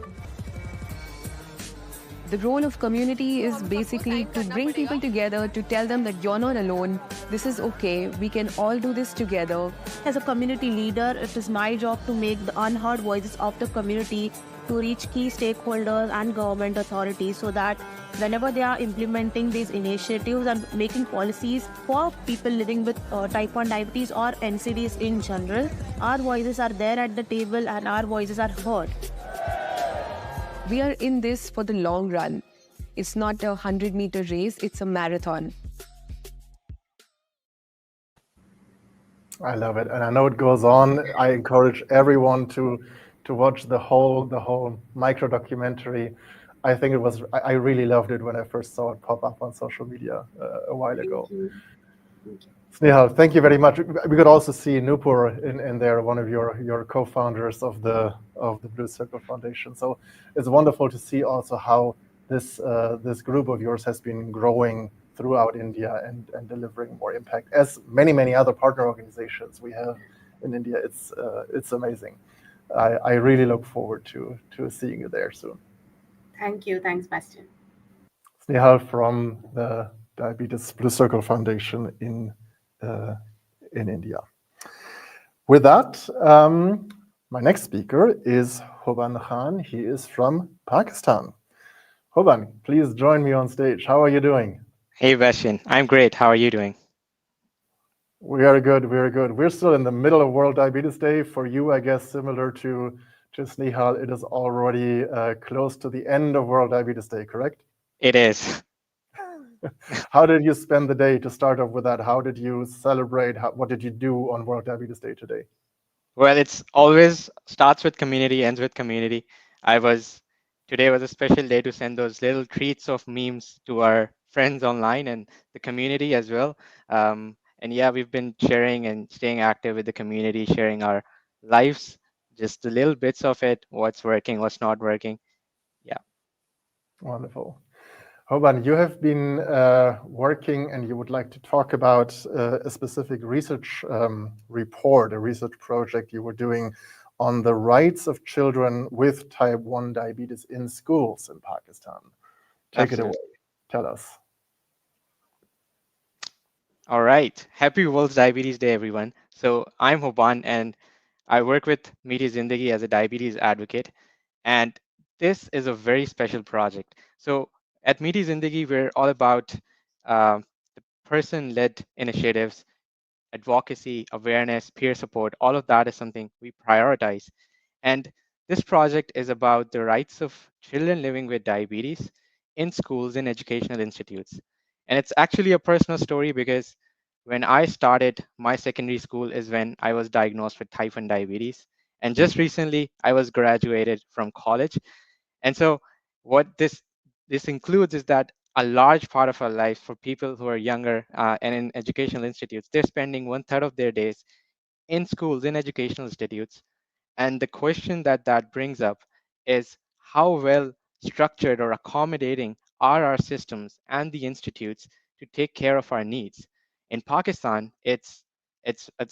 The role of community is basically to bring people together, to tell them that you're not alone, this is okay, we can all do this together. As a community leader, it is my job to make the unheard voices of the community to reach key stakeholders and government authorities, so that whenever they are implementing these initiatives and making policies for people living with type 1 diabetes or NCDs in general, our voices are there at the table and our voices are heard. We are in this for the long run. It's not a 100-meter race, it's a marathon. I love it, and I know it goes on. I encourage everyone to watch the whole micro documentary. I think I really loved it when I first saw it pop up on social media a while ago. Snehal, thank you very much. We could also see Nupur in there, one of your co-founders of the Blue Circle Foundation. So it's wonderful to see also how this group of yours has been growing throughout India and delivering more impact, as many other partner organizations we have in India. It's amazing. I really look forward to seeing you there soon. Thank you. Thanks, Bastian. Snehal from the Diabetes Blue Circle Foundation in India. With that, my next speaker is Hoban Khan. He is from Pakistan. Hoban, please join me on stage. How are you doing? Hey, Bastian. I'm great. How are you doing? We are good. We're still in the middle of World Diabetes Day. For you, I guess, similar to Snehal, it is already close to the end of World Diabetes Day, correct? It is. How did you spend the day, to start off with that? How did you celebrate? What did you do on World Diabetes Day today? Well, it's always starts with community, ends with community. Today was a special day to send those little treats of memes to our friends online and the community as well. And yeah, we've been sharing and staying active with the community, sharing our lives, just the little bits of it, what's working, what's not working. Yeah. Wonderful. Hoban, you have been working, and you would like to talk about a specific research report, a research project you were doing on the rights of children with type 1 diabetes in schools in Pakistan. Take it away. Tell us. All right. Happy World Diabetes Day, everyone. So I'm Hoban, and I work with Meet Zindagi as a diabetes advocate. And this is a very special project. So at Meeti Zindagi, we're all about the person-led initiatives, advocacy, awareness, peer support. All of that is something we prioritize. And this project is about the rights of children living with diabetes in schools and educational institutes. And it's actually a personal story because when I started my secondary school is when I was diagnosed with type 1 diabetes. And just recently, I was graduated from college. And so what this includes is that a large part of our life for people who are younger and in educational institutes, they're spending 1/3 of their days in schools, in educational institutes. And the question that that brings up is how well structured or accommodating are our systems and the institutes to take care of our needs. In Pakistan, it's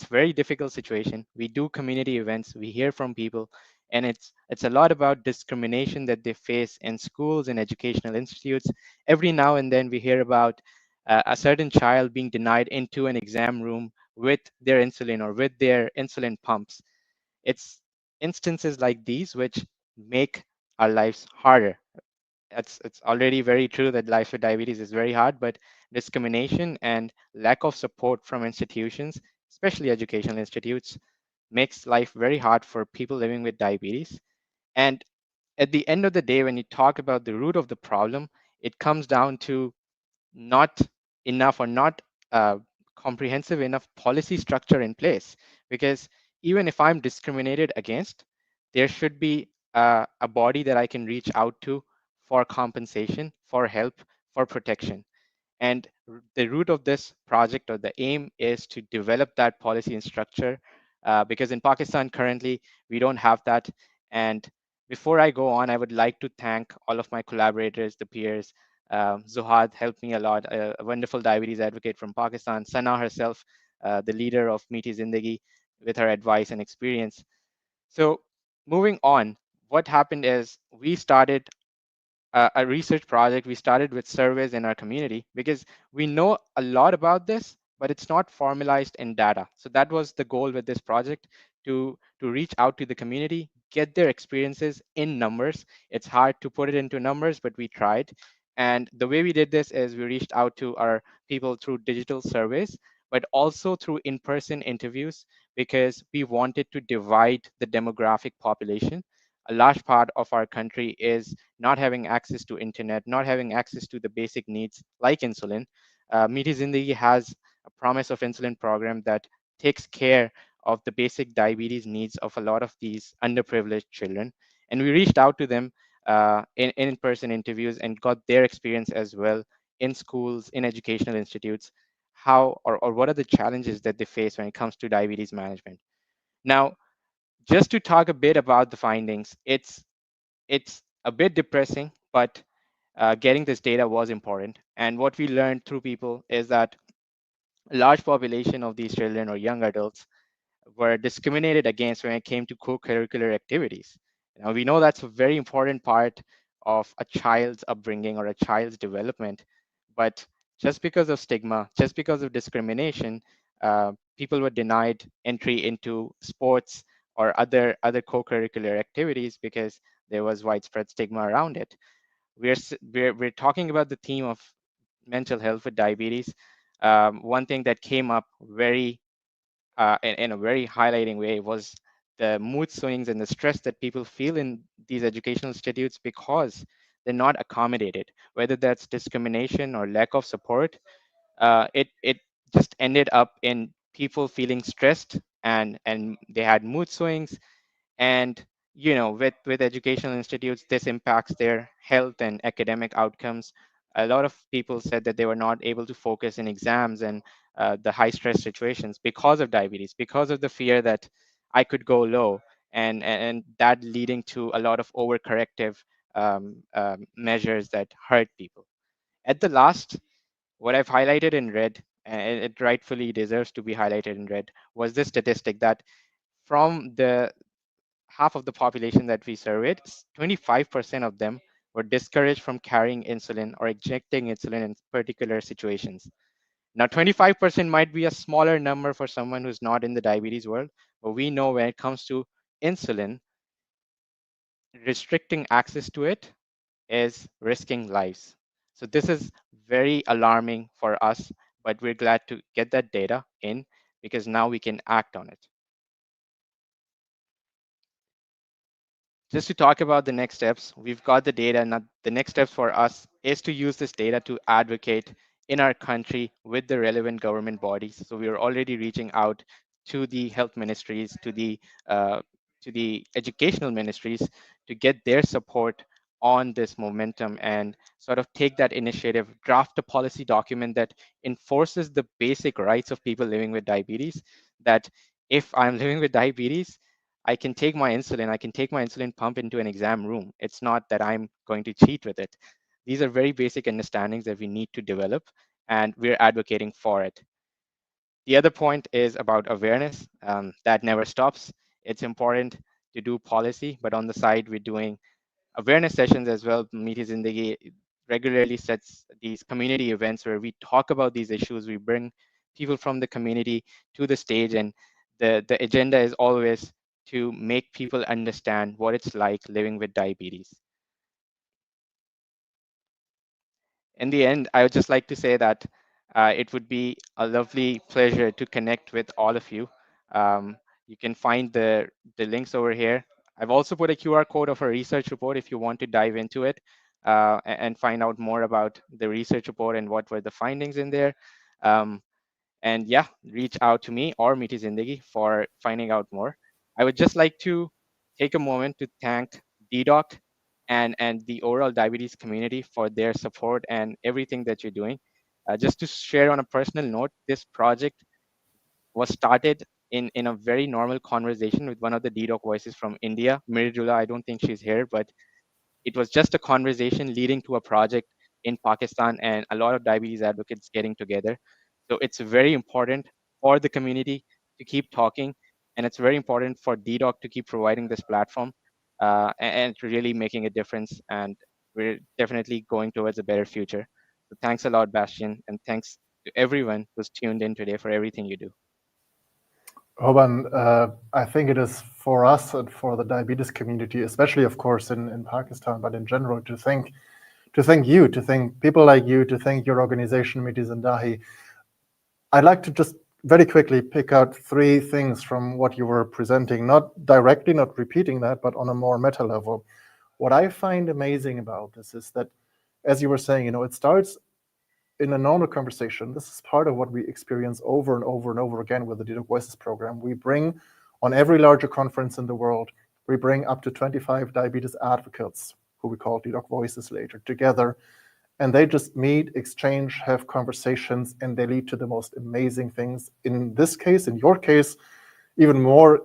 very difficult situation. We do community events, we hear from people, and it's a lot about discrimination that they face in schools and educational institutes. Every now and then we hear about a certain child being denied into an exam room with their insulin or with their insulin pumps. It's instances like these which make our lives harder. It's already very true that life with diabetes is very hard, but discrimination and lack of support from institutions, especially educational institutes, makes life very hard for people living with diabetes. And at the end of the day, when you talk about the root of the problem, it comes down to not enough or not comprehensive enough policy structure in place. Because even if I'm discriminated against, there should be a body that I can reach out to for compensation, for help, for protection. And the root of this project or the aim is to develop that policy and structure because in Pakistan currently, we don't have that. And before I go on, I would like to thank all of my collaborators, the peers. Zuhad helped me a lot, a wonderful diabetes advocate from Pakistan. Sana herself, the leader of Meeti Zindagi, with her advice and experience. So moving on, what happened is we started a research project. We started with surveys in our community because we know a lot about this, but it's not formalized in data. So that was the goal with this project, to reach out to the community, get their experiences in numbers. It's hard to put it into numbers, but we tried. And the way we did this is we reached out to our people through digital surveys, but also through in-person interviews because we wanted to divide the demographic population. A large part of our country is not having access to internet, not having access to the basic needs like insulin. Meeti Zindagi has a promise of insulin program that takes care of the basic diabetes needs of a lot of these underprivileged children. And we reached out to them in in-person interviews and got their experience as well in schools, in educational institutes, how or what are the challenges that they face when it comes to diabetes management. Now, just to talk a bit about the findings, it's a bit depressing, but getting this data was important. And what we learned through people is that a large population of these children or young adults were discriminated against when it came to co-curricular activities. Now we know that's a very important part of a child's upbringing or a child's development, but just because of stigma, just because of discrimination, people were denied entry into sports or other co-curricular activities because there was widespread stigma around it. We're talking about the theme of mental health with diabetes. One thing that came up very in a very highlighting way was the mood swings and the stress that people feel in these educational institutes because they're not accommodated, whether that's discrimination or lack of support. It just ended up in people feeling stressed and they had mood swings. And with educational institutes, this impacts their health and academic outcomes. A lot of people said that they were not able to focus in exams and the high stress situations because of diabetes, because of the fear that I could go low, and that leading to a lot of overcorrective measures that hurt people. At the last, what I've highlighted in red, and it rightfully deserves to be highlighted in red, was this statistic that from the half of the population that we surveyed, 25% of them were discouraged from carrying insulin or injecting insulin in particular situations. Now, 25% might be a smaller number for someone who's not in the diabetes world, but we know when it comes to insulin, restricting access to it is risking lives. So this is very alarming for us, but we're glad to get that data in because now we can act on it. Just to talk about the next steps, we've got the data. Now, the next steps for us is to use this data to advocate in our country with the relevant government bodies. So we are already reaching out to the health ministries, to the educational ministries to get their support on this momentum and sort of take that initiative, draft a policy document that enforces the basic rights of people living with diabetes. That if I'm living with diabetes, I can take my insulin pump into an exam room. It's not that I'm going to cheat with it. These are very basic understandings that we need to develop, and we're advocating for it. The other point is about awareness. That never stops. It's important to do policy, but on the side, we're doing awareness sessions as well. Meet Zindagi regularly sets these community events where we talk about these issues. We bring people from the community to the stage, and the agenda is always to make people understand what it's like living with diabetes. In the end, I would just like to say that it would be a lovely pleasure to connect with all of you. You can find the links over here. I've also put a QR code of a research report if you want to dive into it and find out more about the research report and what were the findings in there. And yeah, reach out to me or Meet Zindagi for finding out more. I would just like to take a moment to thank dedoc and the overall diabetes community for their support and everything that you're doing. Just to share on a personal note, this project was started in a very normal conversation with one of the dedoc voices from India, Mirdula. I don't think she's here, but it was just a conversation leading to a project in Pakistan and a lot of diabetes advocates getting together. So it's very important for the community to keep talking, and it's very important for DDoc to keep providing this platform and really making a difference. And we're definitely going towards a better future. So thanks a lot, Bastian, and thanks to everyone who's tuned in today for everything you do. Hoban, I think it is for us and for the diabetes community, especially, of course, in Pakistan, but in general, to thank you, to thank people like you, to thank your organization, Meet Zindagi. I'd like to just very quickly pick out 3 things from what you were presenting, not directly, not repeating that, but on a more meta level. What I find amazing about this is that, as you were saying, it starts in a normal conversation. This is part of what we experience over and over and over again with the DDoc Voices program. We bring on every larger conference in the world, we bring up to 25 diabetes advocates, who we call DDoc Voices later, together, and they just meet, exchange, have conversations, and they lead to the most amazing things. In this case, in your case, even more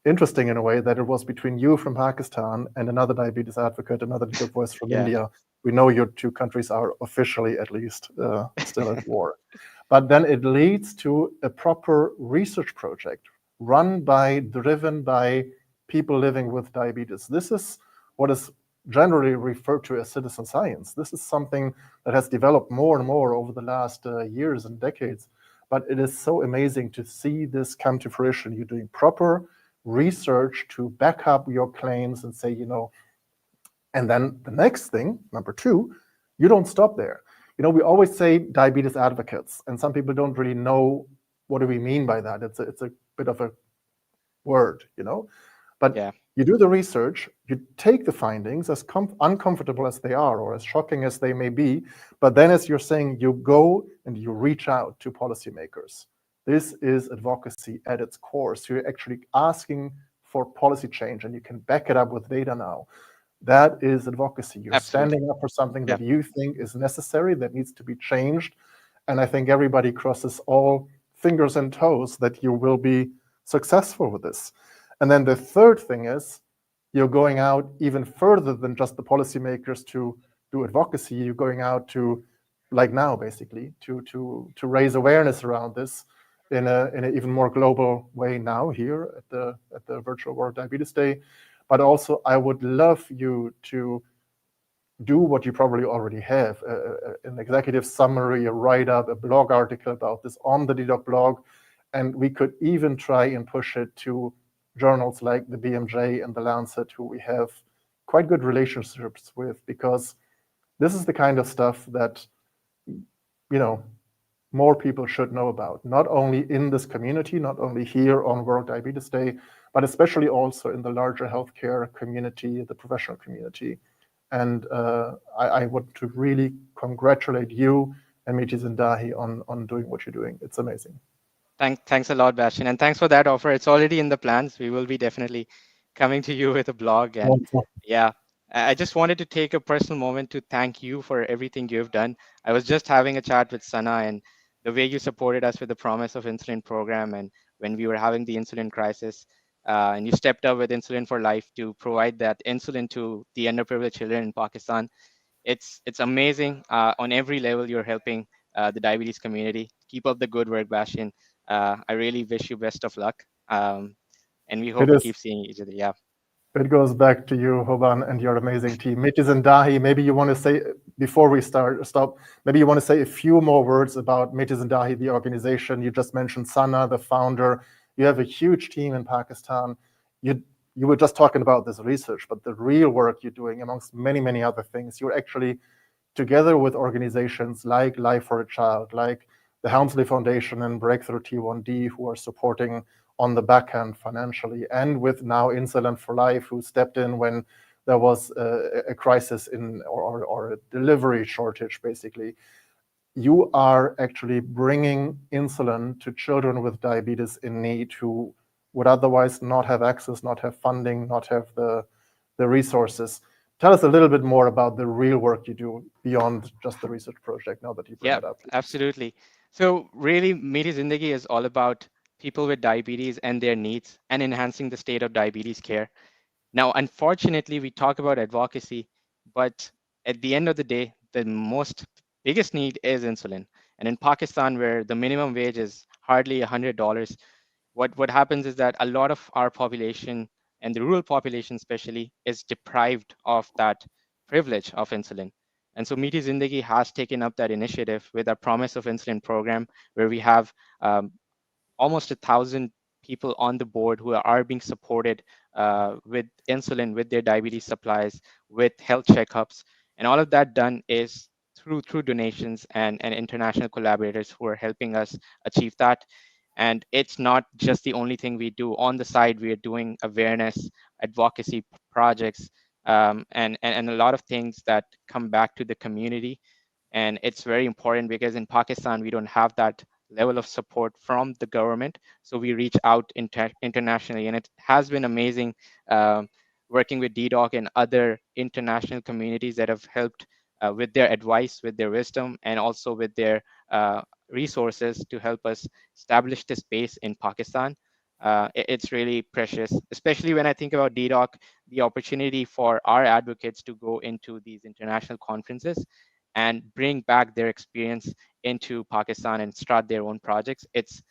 interesting in a way that it was between you from Pakistan and another diabetes advocate, another DDoc voice from India. We know your 2 countries are officially, at least, still at war. But then it leads to a proper research project driven by people living with diabetes. This is what is generally referred to as citizen science. This is something that has developed more and more over the last years and decades. But it is so amazing to see this come to fruition. You're doing proper research to back up your claims and say, and then the next thing, number 2, you don't stop there. We always say diabetes advocates, and some people don't really know what do we mean by that. It's a bit of a word, but you do the research, you take the findings, as uncomfortable as they are or as shocking as they may be, but then, as you're saying, you go and you reach out to policymakers. This is advocacy at its core. So you're actually asking for policy change, and you can back it up with data now. That is advocacy. You're standing up for something that you think is necessary, that needs to be changed. And I think everybody crosses all fingers and toes that you will be successful with this. And then the third thing is you're going out even further than just the policymakers to do advocacy. You're going out to, like now, basically, to raise awareness around this in an even more global way now here at the Virtual World Diabetes Day. But also, I would love you to do what you probably already have, an executive summary, a write-up, a blog article about this on the DDoc blog. And we could even try and push it to journals like the BMJ and the Lancet, who we have quite good relationships with, because this is the kind of stuff that, more people should know about, not only in this community, not only here on World Diabetes Day, but especially also in the larger healthcare community, the professional community. And I want to really congratulate you and Miti Zindahi on doing what you're doing. It's amazing. Thanks a lot, Bastian, and thanks for that offer. It's already in the plans. We will be definitely coming to you with a blog. And yeah, I just wanted to take a personal moment to thank you for everything you've done. I was just having a chat with Sana, and the way you supported us with the Promise of Insulin program, and when we were having the insulin crisis, and you stepped up with Insulin for Life to provide that insulin to the underprivileged children in Pakistan. It's amazing. On every level, you're helping the diabetes community. Keep up the good work, Bastian. I really wish you best of luck. And we hope to keep seeing each other. Yeah. It goes back to you, Hoban, and your amazing team. Miti Zindahi, maybe you want to say, before we stop, maybe you want to say a few more words about Miti Zindahi, the organization. You just mentioned Sana, the founder. You have a huge team in Pakistan. You were just talking about this research, but the real work you're doing, amongst many, many other things, you're actually together with organizations like Life for a Child, like the Helmsley Foundation and Breakthrough T1D, who are supporting on the back end financially, and with now Insulin for Life, who stepped in when there was a crisis or a delivery shortage, basically. You are actually bringing insulin to children with diabetes in need who would otherwise not have access, not have funding, not have the resources. Tell us a little bit more about the real work you do beyond just the research project, now that you bring it up. Absolutely. So really, Meri Zindagi is all about people with diabetes and their needs and enhancing the state of diabetes care. Now, unfortunately, we talk about advocacy, but at the end of the day, the biggest need is insulin. And in Pakistan, where the minimum wage is hardly $100, what happens is that a lot of our population, and the rural population especially, is deprived of that privilege of insulin. And so Miti Zindagi has taken up that initiative with our Promise of Insulin program, where we have almost 1,000 people on the board who are being supported with insulin, with their diabetes supplies, with health checkups. And all of that done is through donations and international collaborators who are helping us achieve that. And it's not just the only thing we do. On the side, we are doing awareness, advocacy projects, and a lot of things that come back to the community. And it's very important because in Pakistan, we don't have that level of support from the government. So we reach out internationally, and it has been amazing working with dedoc and other international communities that have helped with their advice, with their wisdom, and also with their resources to help us establish this base in Pakistan. It's really precious, especially when I think about dedoc, the opportunity for our advocates to go into these international conferences and bring back their experience into Pakistan and start their own projects. It's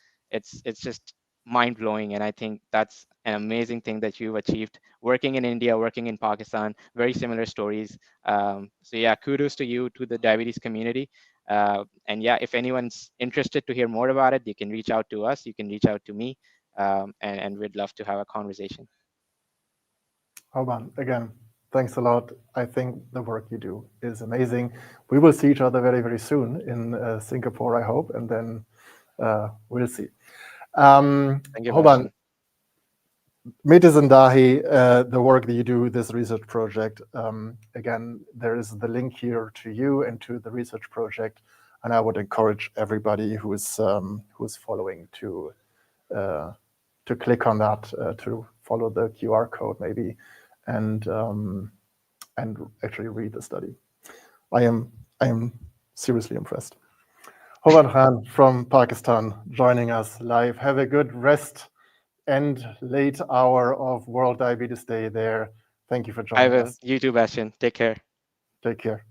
just mind blowing, and I think that's an amazing thing that you've achieved. Working in India, working in Pakistan, very similar stories. So yeah, kudos to you, to the diabetes community. And yeah, if anyone's interested to hear more about it, you can reach out to us. You can reach out to me, and we'd love to have a conversation. Hoban, again, thanks a lot. I think the work you do is amazing. We will see each other very, very soon in Singapore, I hope, and then we'll see. Thank you, Hoban, Miti Zindahi, the work that you do, this research project, again, there is the link here to you and to the research project, and I would encourage everybody who is following to click on that, to follow the QR code maybe, and actually read the study. I am seriously impressed. Hoban Khan from Pakistan joining us live. Have a good rest and late hour of World Diabetes Day there. Thank you for joining us. You too, Bastian. Take care. Take care.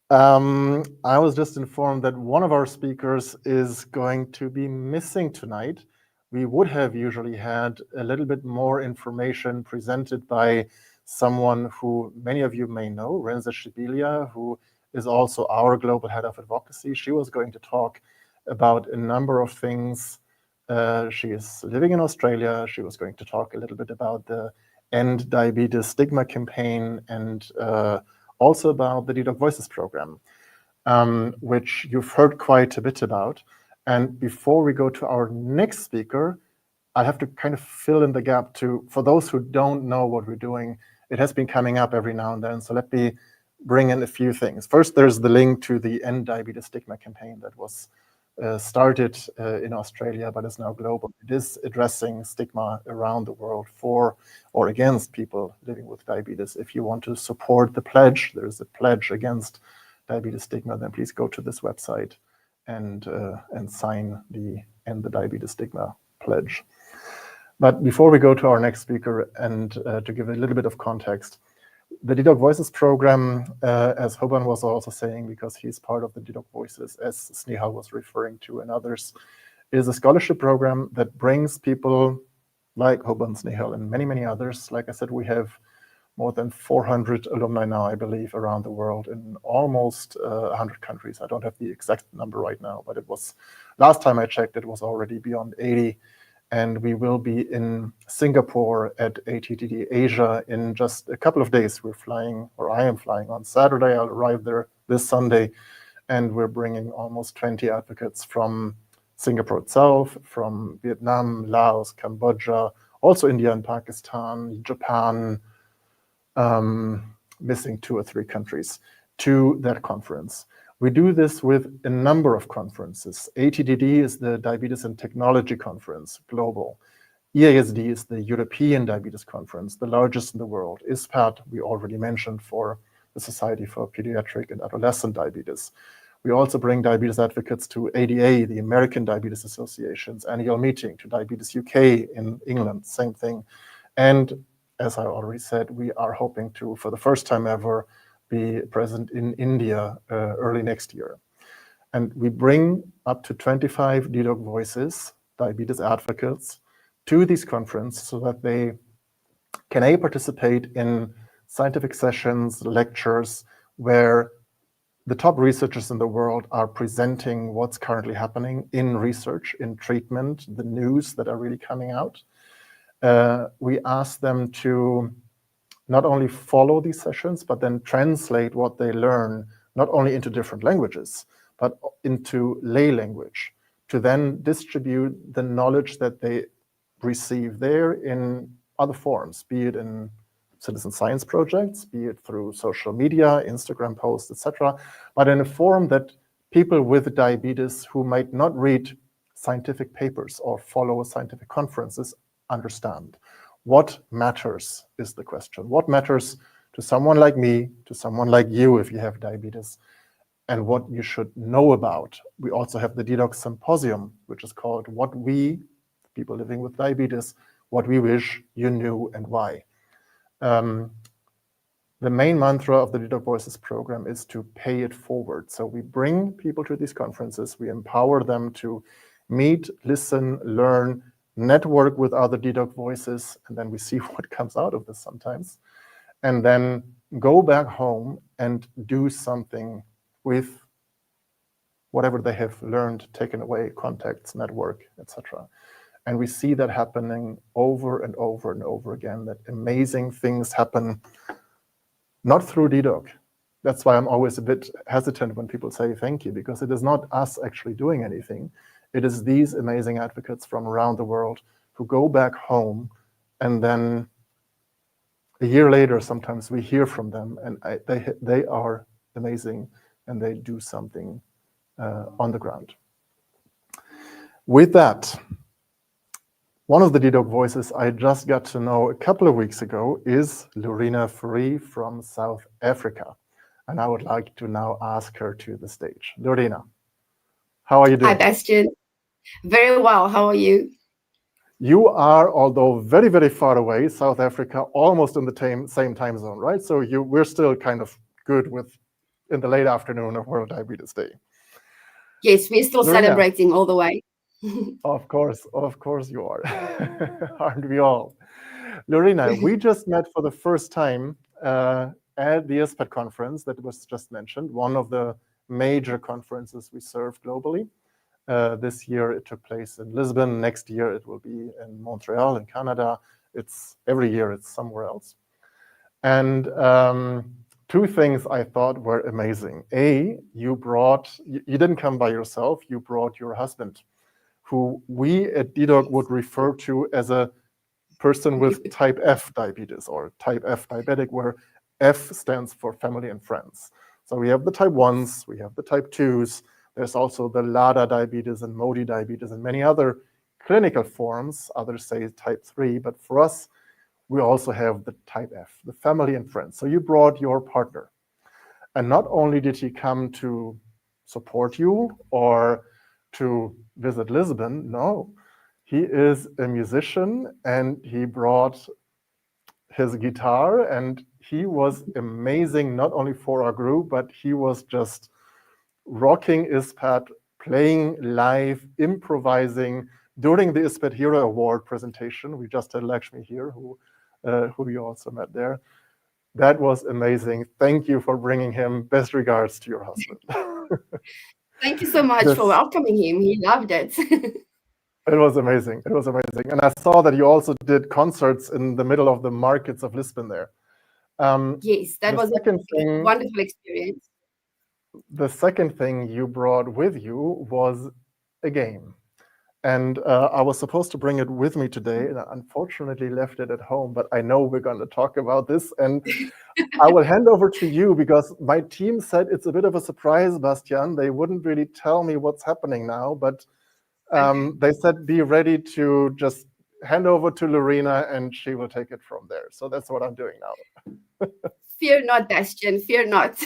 I was just informed that one of our speakers is going to be missing tonight. We would have usually had a little bit more information presented by someone who many of you may know, Renza Shibilia, who is also our global head of advocacy. She was going to talk about a number of things. She is living in Australia. She was going to talk a little bit about the End Diabetes Stigma campaign, and also about the dedoc Voices program, which you've heard quite a bit about. And before we go to our next speaker, I have to kind of fill in the gap for those who don't know what we're doing. It has been coming up every now and then, so let me bring in a few things. First, there's the link to the End Diabetes Stigma campaign that was started in Australia, but is now global. It is addressing stigma around the world for or against people living with diabetes. If you want to support the pledge, there's a pledge against diabetes stigma, then please go to this website and sign the End the Diabetes Stigma pledge. But before we go to our next speaker, and to give a little bit of context, the dedoc Voices program, as Hoban was also saying, because he's part of the dedoc Voices, as Snehal was referring to, and others, is a scholarship program that brings people like Hoban, Snehal, and many, many others. Like I said, we have more than 400 alumni now, I believe, around the world in almost 100 countries. I don't have the exact number right now, but it was, last time I checked, it was already beyond 80. And we will be in Singapore at ATTD Asia in just a couple of days. We're flying, or I am flying on Saturday. I'll arrive there this Sunday, and we're bringing almost 20 advocates from Singapore itself, from Vietnam, Laos, Cambodia, also India and Pakistan, Japan, missing 2 or 3 countries, to that conference. We do this with a number of conferences. ATTD is the Diabetes and Technology Conference, global. EASD is the European Diabetes Conference, the largest in the world. ISPAD, we already mentioned, for the Society for Pediatric and Adolescent Diabetes. We also bring diabetes advocates to ADA, the American Diabetes Association's annual meeting, to Diabetes UK in England, same thing. And as I already said, we are hoping to, for the first time ever, be present in India early next year. And we bring up to 25 dedoc Voices, diabetes advocates, to these conferences so that they can participate in scientific sessions, lectures, where the top researchers in the world are presenting what's currently happening in research, in treatment, the news that are really coming out. We ask them to not only follow these sessions, but then translate what they learn, not only into different languages, but into lay language, to then distribute the knowledge that they receive there in other forms, be it in citizen science projects, be it through social media, Instagram posts, etc., but in a form that people with diabetes who might not read scientific papers or follow scientific conferences understand. What matters is the question. What matters to someone like me, to someone like you if you have diabetes, and what you should know about. We also have the dedoc Symposium, which is called What We, people living with diabetes, What We Wish You Knew and Why. The main mantra of the dedoc Voices program is to pay it forward. So we bring people to these conferences, we empower them to meet, listen, learn, network with other dedoc Voices, and then we see what comes out of this sometimes, and then go back home and do something with whatever they have learned, taken away, contacts, network, etc. And we see that happening over and over and over again, that amazing things happen, not through dedoc. That's why I'm always a bit hesitant when people say thank you, because it is not us actually doing anything. It is these amazing advocates from around the world who go back home, and then a year later, sometimes we hear from them, and they are amazing, and they do something on the ground. With that, one of the dedoc Voices I just got to know a couple of weeks ago is Lorena Free from South Africa. And I would like to now ask her to the stage. Lorena, how are you doing? Hi, Bastian. Very well. How are you? You are, although very, very far away, South Africa, almost in the same time zone, right? So we're still kind of good in the late afternoon of World Diabetes Day. Yes, we're still Lorena, celebrating all the way. Of course you are. Aren't we all? Lorena, we just met for the first time at the ISPAD conference that was just mentioned, one of the major conferences we serve globally. This year it took place in Lisbon. Next year it will be in Montreal in Canada. It's every year it's somewhere else. And two things I thought were amazing. You didn't come by yourself, you brought your husband, who we at dedoc would refer to as a person with type F diabetes, or type F diabetic, where F stands for family and friends. So we have the type 1s, we have the type 2s, there's also the LADA diabetes and MODI diabetes and many other clinical forms. Others say type 3, but for us, we also have the type F, the family and friends. So you brought your partner. And not only did he come to support you or to visit Lisbon, no. He is a musician and he brought his guitar, and he was amazing, not only for our group, but he was just rocking ISPAD, playing live, improvising during the ISPAD Hero Award presentation. We just had Lakshmi here, who you also met there. That was amazing. Thank you for bringing him. Best regards to your husband. Thank you so much for welcoming him. He loved it. It was amazing. It was amazing. And I saw that you also did concerts in the middle of the markets of Lisbon there. Yes, that was a wonderful experience. The second thing you brought with you was a game. And I was supposed to bring it with me today, and I unfortunately left it at home, but I know we're going to talk about this. And I will hand over to you, because my team said it's a bit of a surprise, Bastian. They wouldn't really tell me what's happening now, but they said be ready to just hand over to Lorena and she will take it from there. So that's what I'm doing now. Fear not, Bastian, fear not.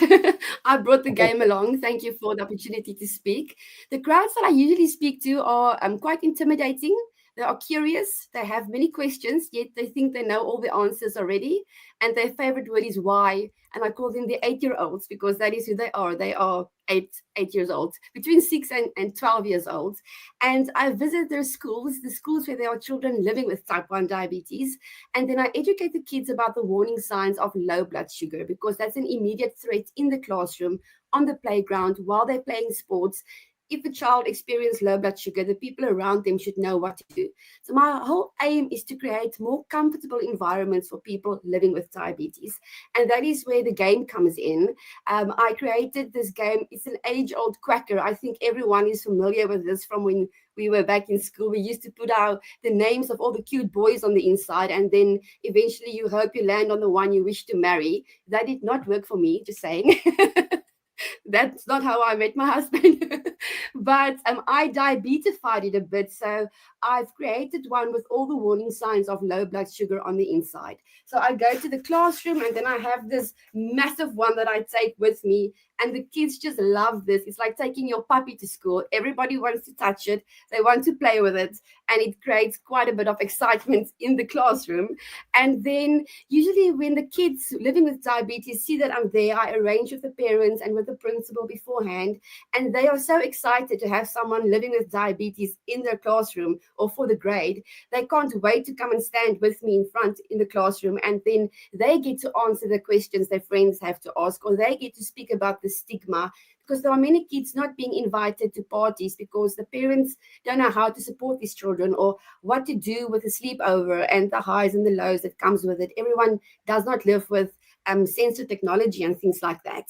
I brought the game along. Thank you for the opportunity to speak. The crowds that I usually speak to are quite intimidating. They are curious. They have many questions, yet they think they know all the answers already. And their favorite word is why. And I call them the 8-year-olds, because that is who they are. They are eight years old, between 6 and 12 years old. And I visit their schools, the schools where there are children living with type 1 diabetes. And then I educate the kids about the warning signs of low blood sugar, because that's an immediate threat in the classroom, on the playground, while they're playing sports. If a child experiences low blood sugar, the people around them should know what to do. So my whole aim is to create more comfortable environments for people living with diabetes. And that is where the game comes in. I created this game. It's an age-old quacker. I think everyone is familiar with this from when we were back in school. We used to put out the names of all the cute boys on the inside, and then eventually you hope you land on the one you wish to marry. That did not work for me, just saying. That's not how I met my husband. But I diabetified it a bit. So I've created one with all the warning signs of low blood sugar on the inside. So I go to the classroom, and then I have this massive one that I take with me. And the kids just love this. It's like taking your puppy to school. Everybody wants to touch it. They want to play with it. And it creates quite a bit of excitement in the classroom. And then usually when the kids living with diabetes see that I'm there, I arrange with the parents and with the principal beforehand. And they are so excited to have someone living with diabetes in their classroom or for the grade. They can't wait to come and stand with me in front in the classroom. And then they get to answer the questions their friends have to ask, or they get to speak about the stigma, because there are many kids not being invited to parties because the parents don't know how to support these children or what to do with the sleepover and the highs and the lows that comes with it. Everyone does not live with sensor technology and things like that.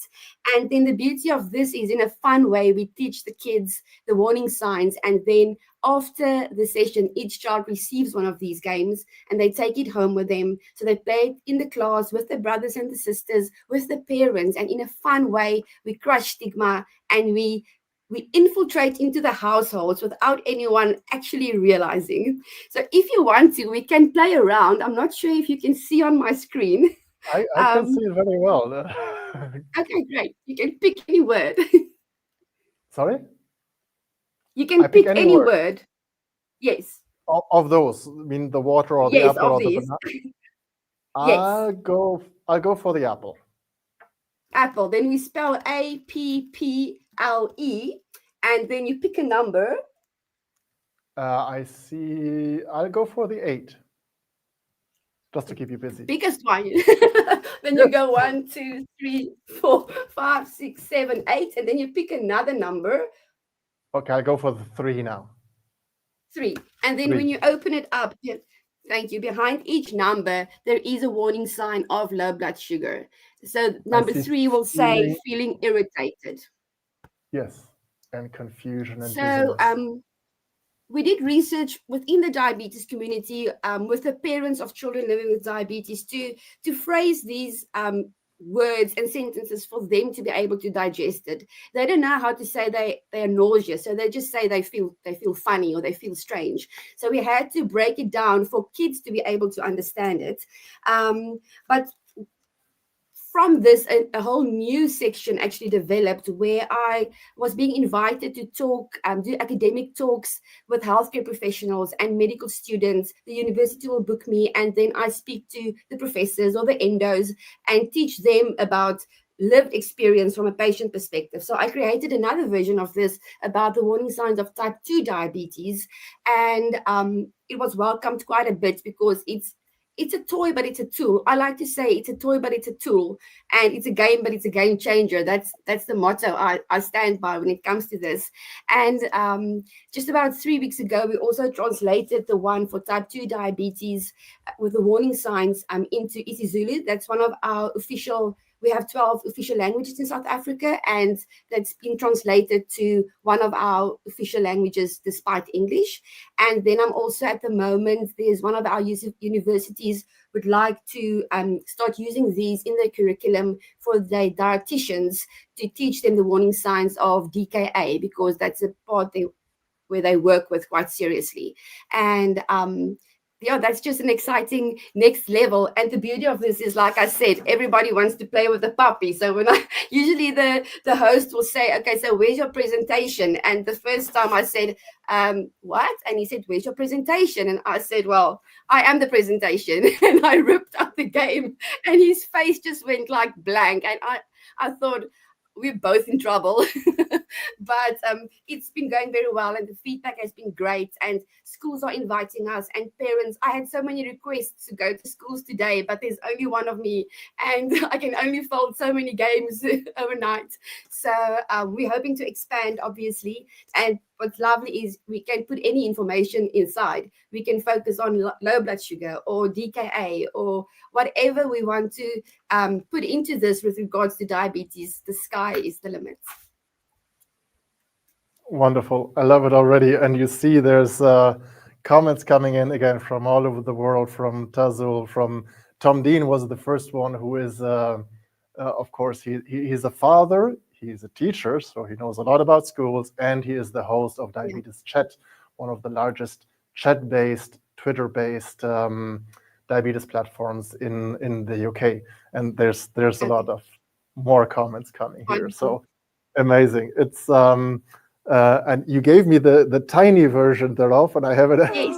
And then the beauty of this is, in a fun way, we teach the kids the warning signs, and then after the session, each child receives one of these games and they take it home with them. So they play it in the class with the brothers and the sisters, with the parents, and in a fun way, we crush stigma and we infiltrate into the households without anyone actually realizing. So if you want to, we can play around. I'm not sure if you can see on my screen. I can see it very well. Okay, great. You can pick any word. Sorry? You can pick any word. Yes. Of those, I mean the water or the yes, apple or these. the banana? Yes. I'll go for the apple. Apple. Then we spell APPLE, and then you pick a number. I see. I'll go for the 8. Just to keep you busy. Biggest one. Then you go 1, 2, 3, 4, 5, 6, 7, 8, and then you pick another number. Okay, I'll go for the 3 now. 3. And then 3. when you open it up, Thank you. Behind each number, there is a warning sign of low blood sugar. So number see 3 will say feeling, feeling irritated. yes, and confusion and So dizziness. we did research within the diabetes community with the parents of children living with diabetes to phrase these words and sentences for them to be able to digest it. They don't know how to say they are nauseous, so they just say they feel funny or they feel strange. So we had to break it down for kids to be able to understand it. But from this, a whole new section actually developed where I was being invited to talk, do academic talks with healthcare professionals and medical students. The university will book me, and then I speak to the professors or the endos and teach them about lived experience from a patient perspective. So I created another version of this about the warning signs of type 2 diabetes, and it was welcomed quite a bit because it's a toy, but it's a tool. I like to say it's a toy, but it's a tool, and it's a game, but it's a game changer. That's the motto I stand by when it comes to this. And just about 3 weeks ago, we also translated the one for type 2 diabetes with the warning signs into isiZulu. That's one of our official. We have 12 official languages in South Africa, and that's been translated to one of our official languages despite English. And then I'm also at the moment, there's one of our universities would like to start using these in their curriculum for their dietitians to teach them the warning signs of DKA, because that's a part where they work with quite seriously. And yeah, that's just an exciting next level. And the beauty of this is, like I said, everybody wants to play with the puppy. So when usually the host will say, okay, so where's your presentation? And the first time I said, what? And he said, where's your presentation? And I said, well, I am the presentation. And I ripped up the game, and his face just went like blank. And I thought, we're both in trouble. But it's been going very well, and the feedback has been great, and schools are inviting us, and parents. I had so many requests to go to schools today, but there's only one of me, and I can only fold so many games overnight. So we're hoping to expand, obviously. And what's lovely is we can put any information inside. We can focus on low blood sugar or DKA or whatever we want to put into this with regards to diabetes. The sky is the limit. Wonderful. I love it already. And you see there's comments coming in again from all over the world, from Tazul, from Tom Dean was the first one who is, of course, he's a father, he's a teacher, so he knows a lot about schools, and he is the host of Diabetes Chat, one of the largest chat-based, Twitter-based diabetes platforms in the UK. And there's a lot of more comments coming here. So amazing. It's and you gave me the tiny version thereof, and I have it. Yes.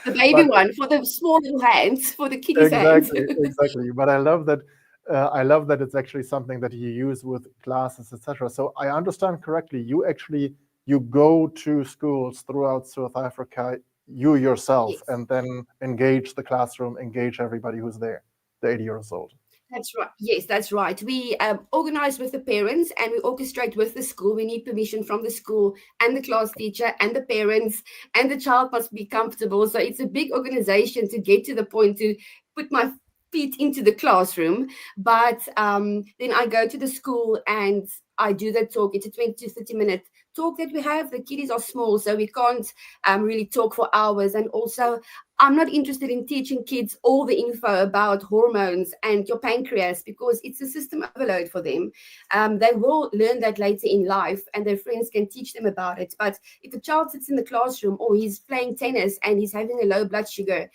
The baby one for the small little hands, for the kiddies' hands. Exactly. But I love that it's actually something that you use with classes, etc. So I understand correctly, you go to schools throughout South Africa, you yourself, yes. And then engage the classroom, engage everybody who's there, the 80 years old. That's right. Yes, that's right. We organize with the parents, and we orchestrate with the school. We need permission from the school and the class teacher and the parents, and the child must be comfortable. So it's a big organization to get to the point to put my feet into the classroom. But then I go to the school and I do that talk. It's a 20 to 30 minute talk that we have. The kiddies are small, so we can't really talk for hours. And also, I'm not interested in teaching kids all the info about hormones and your pancreas, because it's a system overload for them. They will learn that later in life, and their friends can teach them about it. But if a child sits in the classroom or he's playing tennis and he's having a low blood sugar,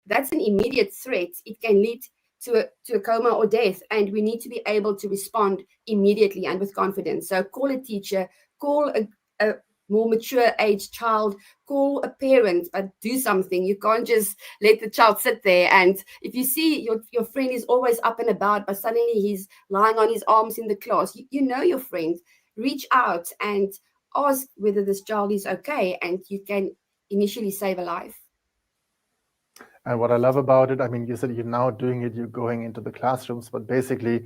that's an immediate threat. It can lead to a coma or death, and we need to be able to respond immediately and with confidence. So call a teacher, call a more mature age child, call a parent, but do something. You can't just let the child sit there. And if you see your friend is always up and about, but suddenly he's lying on his arms in the class, you know your friend, reach out and ask whether this child is okay, and you can initially save a life. And what I love about it, I mean, you said you're now doing it, you're going into the classrooms, but basically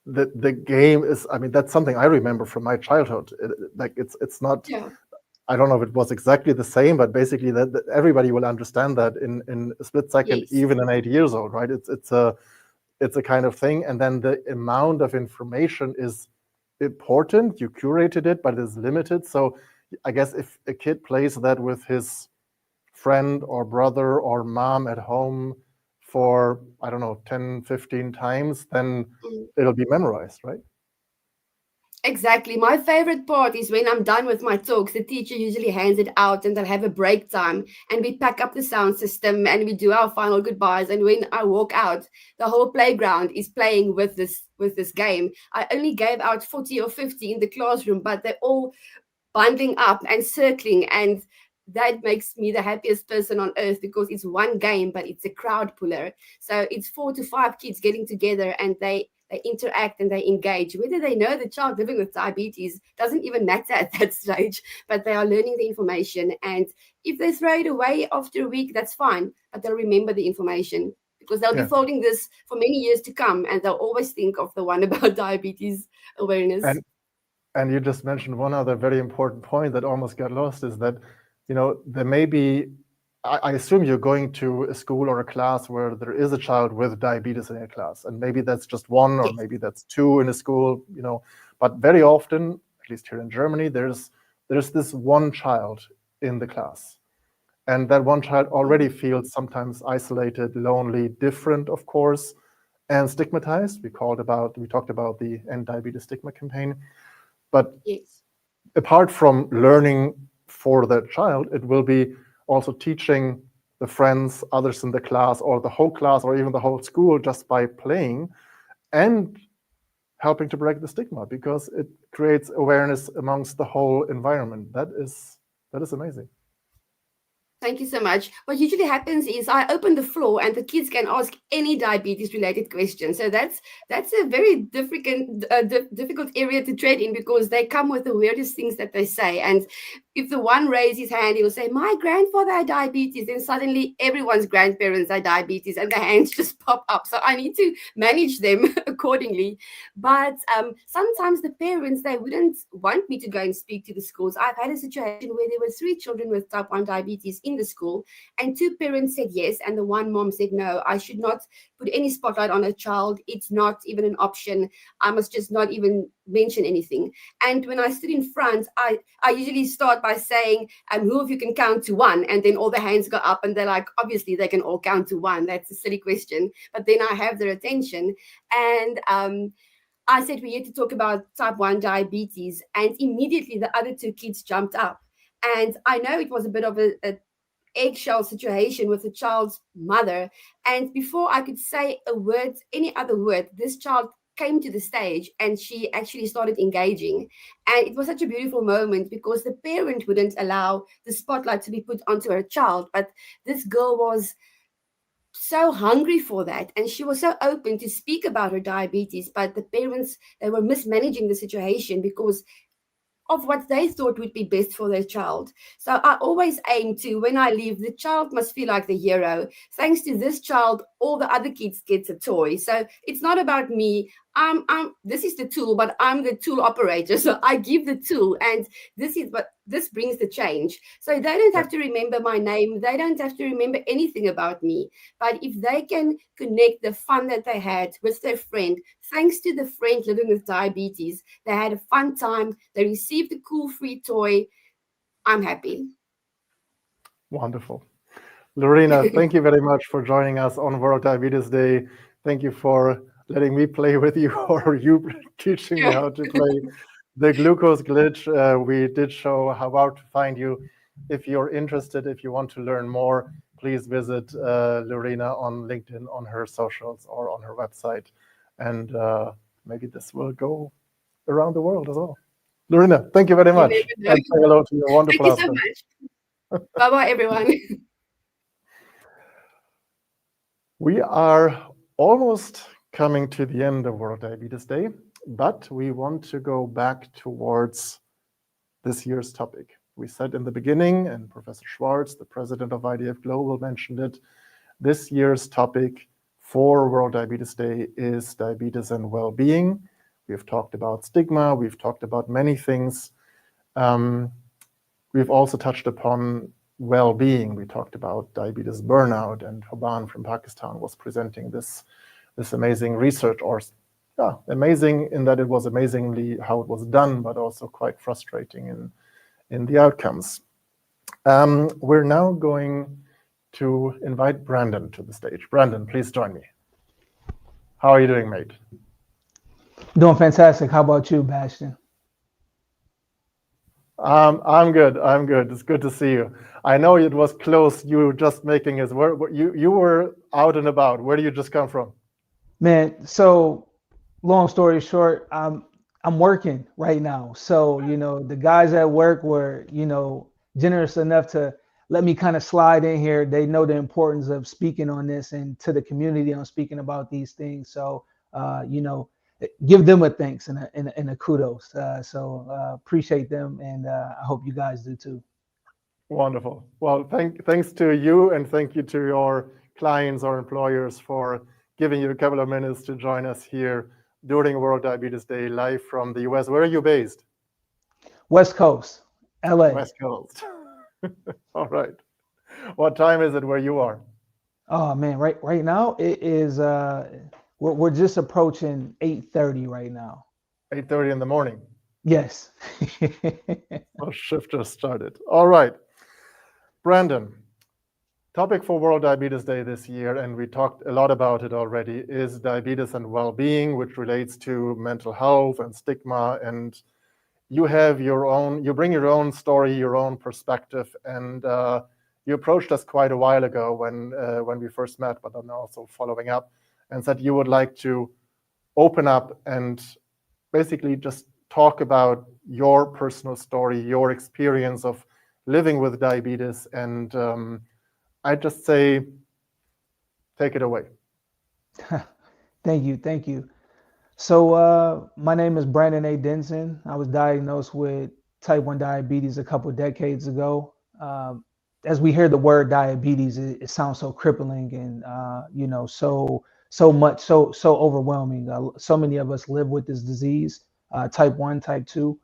the game is, I mean, that's something I remember from my childhood. Like it's not, I don't know if it was exactly the same, but basically that everybody will understand that in a split second, Yes. even in 8 years old, right? It's a kind of thing. And then the amount of information is important. You curated it, but it's limited. So I guess if a kid plays that with his friend or brother or mom at home for, I don't know, 10, 15 times, then it'll be memorized, right? Exactly. My favorite part is when I'm done with my talks, the teacher usually hands it out and they'll have a break time and we pack up the sound system and we do our final goodbyes. And when I walk out, the whole playground is playing with this game. I only gave out 40 or 50 in the classroom, but they're all bundling up and circling, and that makes me the happiest person on earth because it's one game, but it's a crowd puller. So it's 4 to 5 kids getting together and they interact and they engage. Whether they know the child living with diabetes doesn't even matter at that stage, but they are learning the information. And if they throw it away after a week, that's fine, but they'll remember the information because they'll be following this for many years to come, and they'll always think of the one about diabetes awareness. And you just mentioned one other very important point that almost got lost, is that, you know, there may be, I assume you're going to a school or a class where there is a child with diabetes in your class, and maybe that's just one, or maybe that's 2 in a school, you know, but very often, at least here in Germany, there's this one child in the class, and that one child already feels sometimes isolated, lonely, different, of course, and stigmatized. We talked about the End Diabetes Stigma campaign, but apart from learning for that child, it will be also teaching the friends, others in the class, or the whole class, or even the whole school, just by playing and helping to break the stigma, because it creates awareness amongst the whole environment. That is amazing. Thank you so much. What usually happens is I open the floor and the kids can ask any diabetes-related question. So that's a very difficult area to tread in, because they come with the weirdest things that they say. And if the one raises his hand, he will say, "My grandfather had diabetes." Then suddenly everyone's grandparents had diabetes and the hands just pop up. So I need to manage them accordingly. But sometimes the parents, they wouldn't want me to go and speak to the schools. I've had a situation where there were 3 children with type 1 diabetes in the school, and 2 parents said yes, and the one mom said no, I should not put any spotlight on a child. It's not even an option. I must just not even mention anything. And when I stood in front, I usually start by saying, who of you can count to 1? And then all the hands go up and they're like, obviously they can all count to 1. That's a silly question. But then I have their attention. And I said, we're here to talk about type 1 diabetes. And immediately the other 2 kids jumped up. And I know it was a bit of a eggshell situation with the child's mother. And before I could say a word, any other word, this child came to the stage and she actually started engaging. And it was such a beautiful moment, because the parent wouldn't allow the spotlight to be put onto her child. But this girl was so hungry for that, and she was so open to speak about her diabetes. But the parents, they were mismanaging the situation because of what they thought would be best for their child. So I always aim to, when I leave, the child must feel like the hero. Thanks to this child, all the other kids get a toy. So it's not about me. This is the tool, but I'm the tool operator. So I give the tool, and this brings the change. So they don't have to remember my name. They don't have to remember anything about me. But if they can connect the fun that they had with their friend, thanks to the friend living with diabetes, they had a fun time. They received a cool free toy. I'm happy. Wonderful. Lorena, thank you very much for joining us on World Diabetes Day. Thank you for letting me play with you, or you teaching me how to play the glucose glitch. We did show how to find you. If you're interested, if you want to learn more, please visit Lorena on LinkedIn, on her socials, or on her website. And maybe this will go around the world as well. Lorena, thank you very much. And say hello to your wonderful husband. Thank you so much. Bye-bye, everyone. We are almost coming to the end of World Diabetes Day, but we want to go back towards this year's topic. We said in the beginning, and Professor Schwartz, the president of IDF Global, mentioned it, this year's topic for World Diabetes Day is diabetes and well-being. We've talked about stigma, we've talked about many things. we've also touched upon well-being. We talked about diabetes burnout, and Hoban from Pakistan was presenting this amazing research, or amazing in that it was amazingly how it was done, but also quite frustrating in the outcomes. We're now going to invite Brandon to the stage. Brandon, please join me. How are you doing, mate? Doing fantastic. How about you, Bastian? I'm good. I'm good. It's good to see you. I know it was close. You were just making his work. You were out and about. Where do you just come from? Man, so long story short, I'm working right now. So, you know, the guys at work were, you know, generous enough to let me kind of slide in here. They know the importance of speaking on this and to the community on speaking about these things. So, you know, give them a thanks and a kudos. So appreciate them, and I hope you guys do too. Wonderful. Well, thanks to you, and thank you to your clients or employers for giving you a couple of minutes to join us here during World Diabetes Day live from the US. Where are you based? West Coast, LA. West Coast. All right. What time is it where you are? Oh man, right now it is we're just approaching 8:30 right now. 8:30 in the morning. Yes. Well, shift just started. All right. Brandon, topic for World Diabetes Day this year, and we talked a lot about it already, is diabetes and well-being, which relates to mental health and stigma. And you have your own, you bring your own story, your own perspective, and you approached us quite a while ago when we first met, but I'm also following up, and said you would like to open up and basically just talk about your personal story, your experience of living with diabetes, and I just say, take it away. Thank you. So my name is Brandon A. Denson. I was diagnosed with type 1 diabetes a couple decades ago. As we hear the word diabetes, it sounds so crippling and you know, so overwhelming. So many of us live with this disease, type 1, type 2,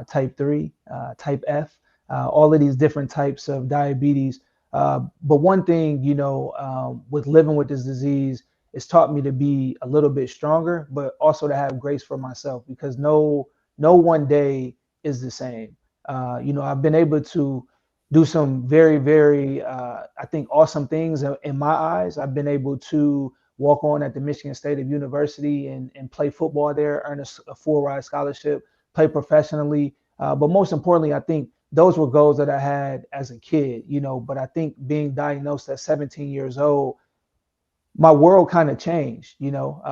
type 3, type F, all of these different types of diabetes. But one thing, you know, with living with this disease, it's taught me to be a little bit stronger, but also to have grace for myself, because no one day is the same. You know, I've been able to do some very, very, I think, awesome things in my eyes. I've been able to walk on at the Michigan State University and play football there, earn a full-ride scholarship, play professionally. But most importantly, I think those were goals that I had as a kid, you know, but I think being diagnosed at 17 years old, my world kind of changed, you know,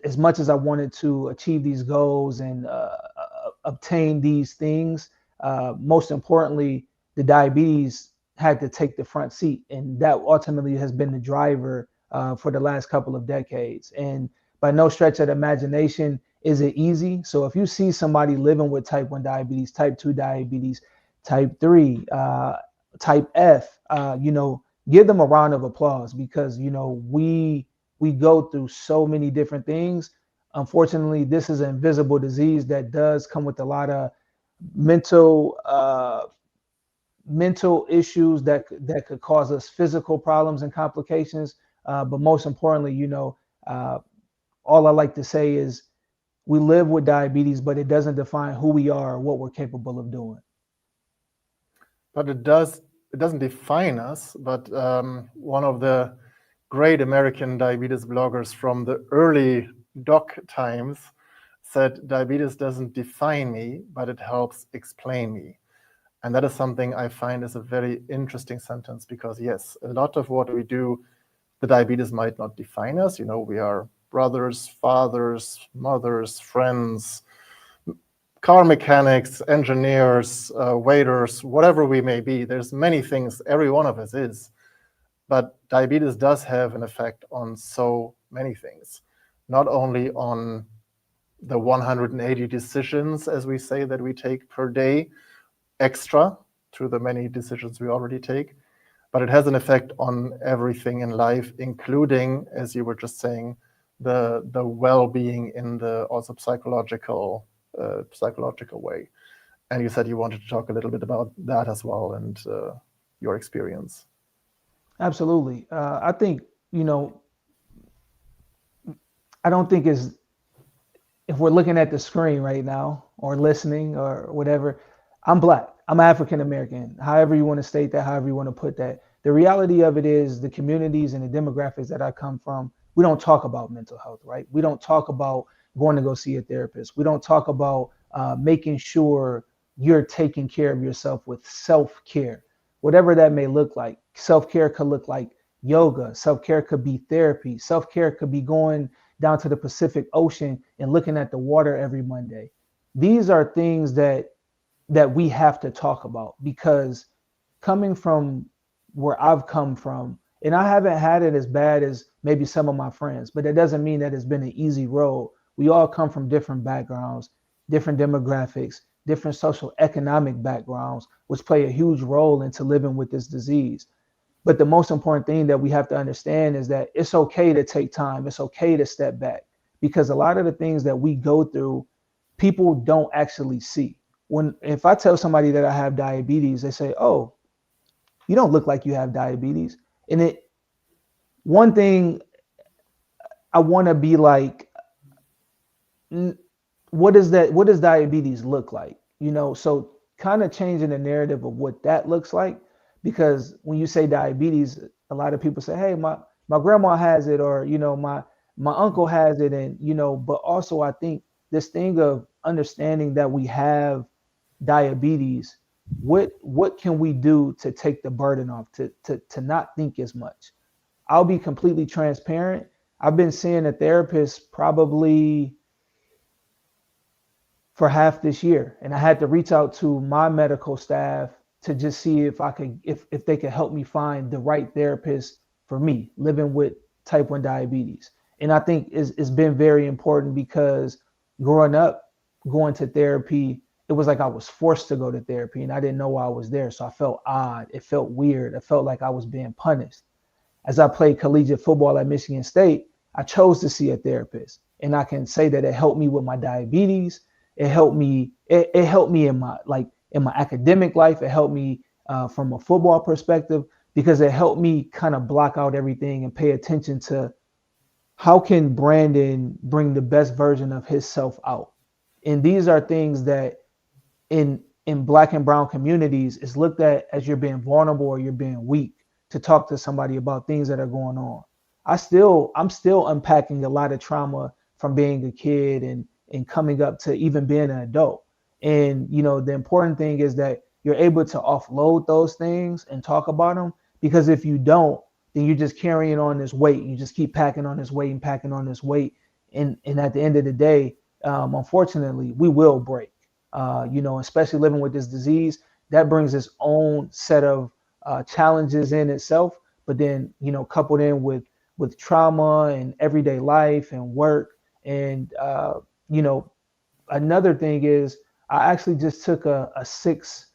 as much as I wanted to achieve these goals and obtain these things. Most importantly, the diabetes had to take the front seat, and that ultimately has been the driver for the last couple of decades. And by no stretch of the imagination is it easy. So if you see somebody living with type 1 diabetes, type 2 diabetes, type 3, type F, you know, give them a round of applause, because, you know, we go through so many different things. Unfortunately, this is an invisible disease that does come with a lot of mental issues that could cause us physical problems and complications. But most importantly, you know, all I like to say is we live with diabetes, but it doesn't define who we are or what we're capable of doing. But it doesn't define us. But one of the great American diabetes bloggers from the early doc times said, diabetes doesn't define me, but it helps explain me. And that is something I find is a very interesting sentence, because yes, a lot of what we do, the diabetes might not define us. You know, we are brothers, fathers, mothers, friends, car mechanics, engineers, waiters, whatever we may be. There's many things, every one of us is. But diabetes does have an effect on so many things, not only on the 180 decisions, as we say, that we take per day, extra to the many decisions we already take, but it has an effect on everything in life, including, as you were just saying, the well-being in the also psychological way. And you said you wanted to talk a little bit about that as well and your experience. Absolutely. I think, I don't think it's, if we're looking at the screen right now or listening or whatever, I'm Black. I'm African American. However you want to state that, however you want to put that. The reality of it is the communities and the demographics that I come from, we don't talk about mental health, right? We don't talk about going to go see a therapist. We don't talk about making sure you're taking care of yourself with self-care, whatever that may look like. Self-care could look like yoga. Self-care could be therapy. Self-care could be going down to the Pacific Ocean and looking at the water every Monday. These are things that we have to talk about, because coming from where I've come from, and I haven't had it as bad as maybe some of my friends, but that doesn't mean that it's been an easy road. We all come from different backgrounds, different demographics, different social economic backgrounds, which play a huge role into living with this disease. But the most important thing that we have to understand is that it's okay to take time. It's okay to step back, because a lot of the things that we go through, people don't actually see. If I tell somebody that I have diabetes, they say, "Oh, you don't look like you have diabetes." And one thing I want to be like, what does diabetes look like? So kind of changing the narrative of what that looks like, because when you say diabetes, a lot of people say, "Hey, my grandma has it," or my uncle has it, and but also I think this thing of understanding that we have diabetes, what can we do to take the burden off, to not think as much? I'll be completely transparent. I've been seeing a therapist probably for half this year, and I had to reach out to my medical staff to just see if they could help me find the right therapist for me living with type 1 diabetes. And I think it's been very important, because growing up, going to therapy, it was like I was forced to go to therapy, and I didn't know why I was there. So I felt odd. It felt weird. I felt like I was being punished. As I played collegiate football at Michigan State, I chose to see a therapist. And I can say that it helped me with my diabetes. It helped me. It helped me in my academic life. It helped me from a football perspective, because it helped me kind of block out everything and pay attention to how can Brandon bring the best version of himself out. And these are things that in Black and brown communities is looked at as you're being vulnerable or you're being weak to talk to somebody about things that are going on. I'm still unpacking a lot of trauma from being a kid and coming up to even being an adult. And the important thing is that you're able to offload those things and talk about them, because if you don't, then you're just carrying on this weight. You just keep packing on this weight and packing on this weight. And at the end of the day, unfortunately, we will break. Especially living with this disease, that brings its own set of challenges in itself. But then, coupled in with trauma and everyday life and work. And, another thing is I actually just took a six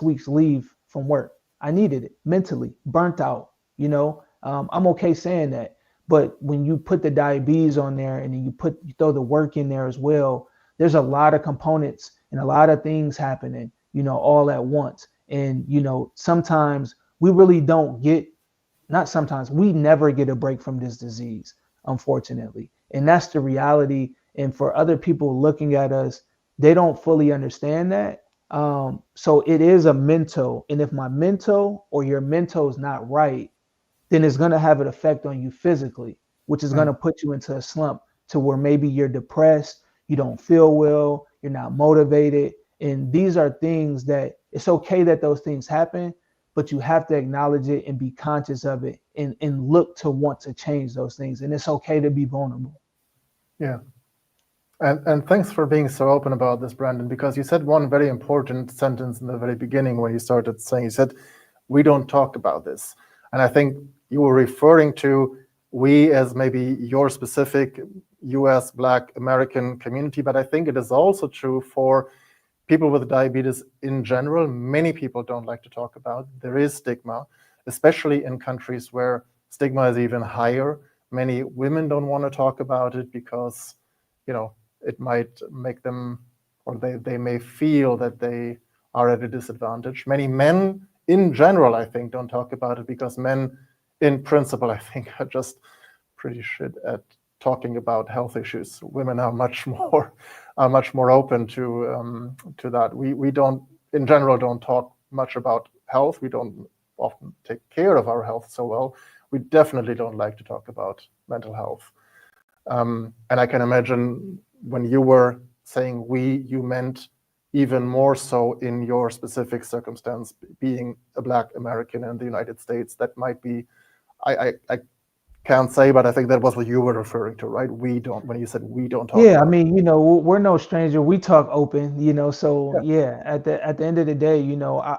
weeks leave from work. I needed it mentally, burnt out. I'm okay saying that. But when you put the diabetes on there and then you throw the work in there as well, there's a lot of components and a lot of things happening, all at once. And, sometimes we really don't get, not sometimes, we never get a break from this disease, unfortunately. And that's the reality. And for other people looking at us, they don't fully understand that. So it is a mental. And if my mental or your mental is not right, then it's going to have an effect on you physically, which is going to put you into a slump to where maybe you're depressed, you don't feel well, you're not motivated. And these are things that it's okay that those things happen, but you have to acknowledge it and be conscious of it and look to want to change those things. And it's okay to be vulnerable. Yeah. And thanks for being so open about this, Brandon, because you said one very important sentence in the very beginning where you started saying, you said, we don't talk about this. And I think you were referring to we as maybe your specific US Black American community, but I think it is also true for people with diabetes in general. Many people don't like to talk about it. There is stigma, especially in countries where stigma is even higher. Many women don't want to talk about it because, it might make them or they may feel that they are at a disadvantage. Many men in general, I think, don't talk about it because men in principle, I think, are just pretty shit at talking about health issues. Women are much more open to that. We don't, in general, don't talk much about health. We don't often take care of our health so well. We definitely don't like to talk about mental health. And I can imagine when you were saying we, you meant even more so in your specific circumstance, being a Black American in the United States. That might be, I can't say, but I think that was what you were referring to, right? We don't, when you said we don't talk Yeah, I about it. mean, we're no stranger. We talk open, so yeah, at the end of the day,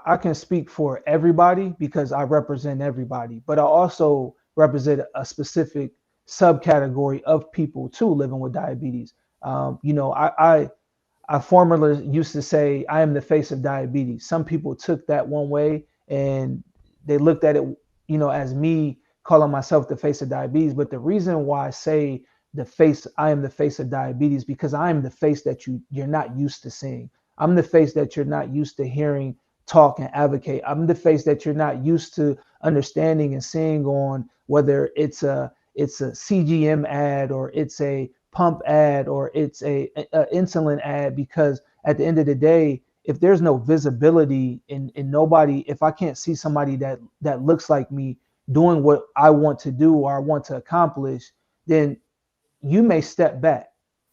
I can speak for everybody because I represent everybody, but I also represent a specific subcategory of people too living with diabetes. I formerly used to say I am the face of diabetes. Some people took that one way and they looked at it, as me calling myself the face of diabetes. But the reason why I say I am the face of diabetes, because I am the face that you're not used to seeing. I'm the face that you're not used to hearing talk and advocate. I'm the face that you're not used to understanding and seeing on whether it's a CGM ad or it's a pump ad or it's a insulin ad, because at the end of the day, if there's no visibility in nobody, if I can't see somebody that looks like me doing what I want to do or I want to accomplish, then you may step back.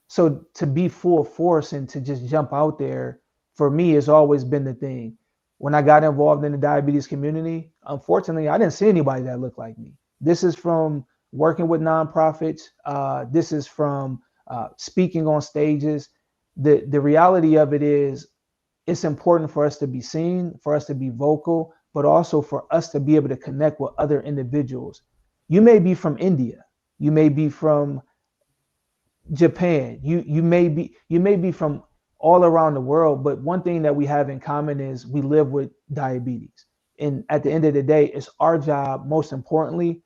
So to be full force and to just jump out there, for me, has always been the thing. When I got involved in the diabetes community, unfortunately, I didn't see anybody that looked like me. This is from working with nonprofits. This is from speaking on stages. The reality of it is, it's important for us to be seen, for us to be vocal, but also for us to be able to connect with other individuals. You may be from India, you may be from Japan, you may be from all around the world, but one thing that we have in common is we live with diabetes. And at the end of the day, it's our job, most importantly,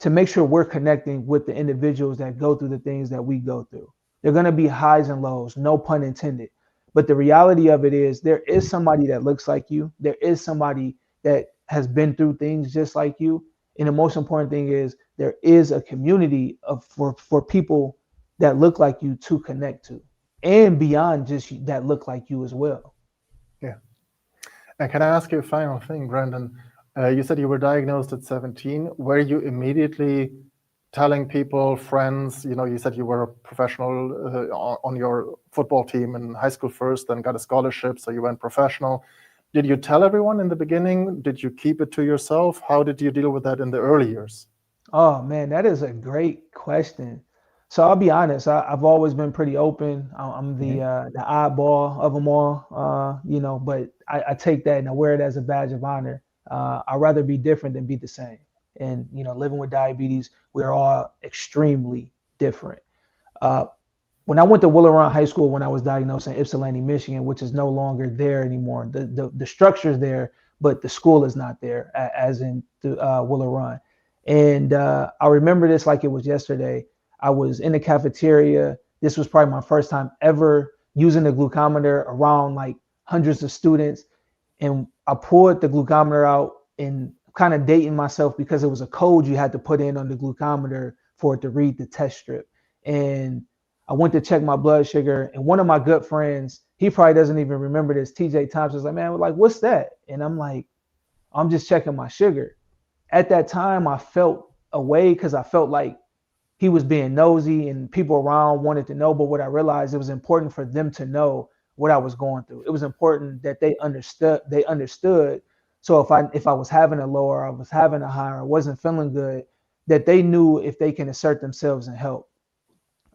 to make sure we're connecting with the individuals that go through the things that we go through. They're going to be highs and lows, no pun intended. But the reality of it is, there is somebody that looks like you. There is somebody that has been through things just like you. And the most important thing is, there is a community for people that look like you to connect to, and beyond just that look like you as well. Yeah. And can I ask you a final thing, Brandon? You said you were diagnosed at 17. Were you immediately telling people, friends, you said you were a professional on your football team in high school first, then got a scholarship, so you went professional. Did you tell everyone in the beginning? Did you keep it to yourself? How did you deal with that in the early years? Oh man, that is a great question. So I'll be honest, I've always been pretty open. I'm the oddball of them all, but I take that and I wear it as a badge of honor. I'd rather be different than be the same. And, living with diabetes, we're all extremely different. When I went to Willow Run High School, when I was diagnosed in Ypsilanti, Michigan, which is no longer there anymore, the structure's there, but the school is not there, as in the Willow Run. And I remember this like it was yesterday. I was in the cafeteria. This was probably my first time ever using the glucometer around like hundreds of students. And I pulled the glucometer out and kind of dating myself because it was a code you had to put in on the glucometer for it to read the test strip. And I went to check my blood sugar, and one of my good friends, he probably doesn't even remember this, TJ Thompson, was like, man, like, what's that? And I'm like, I'm just checking my sugar. At that time, I felt away because I felt like he was being nosy and people around wanted to know. But what I realized, it was important for them to know what I was going through. It was important that they understood. So if I was having a low or I was having a high or I wasn't feeling good, that they knew if they can assert themselves and help.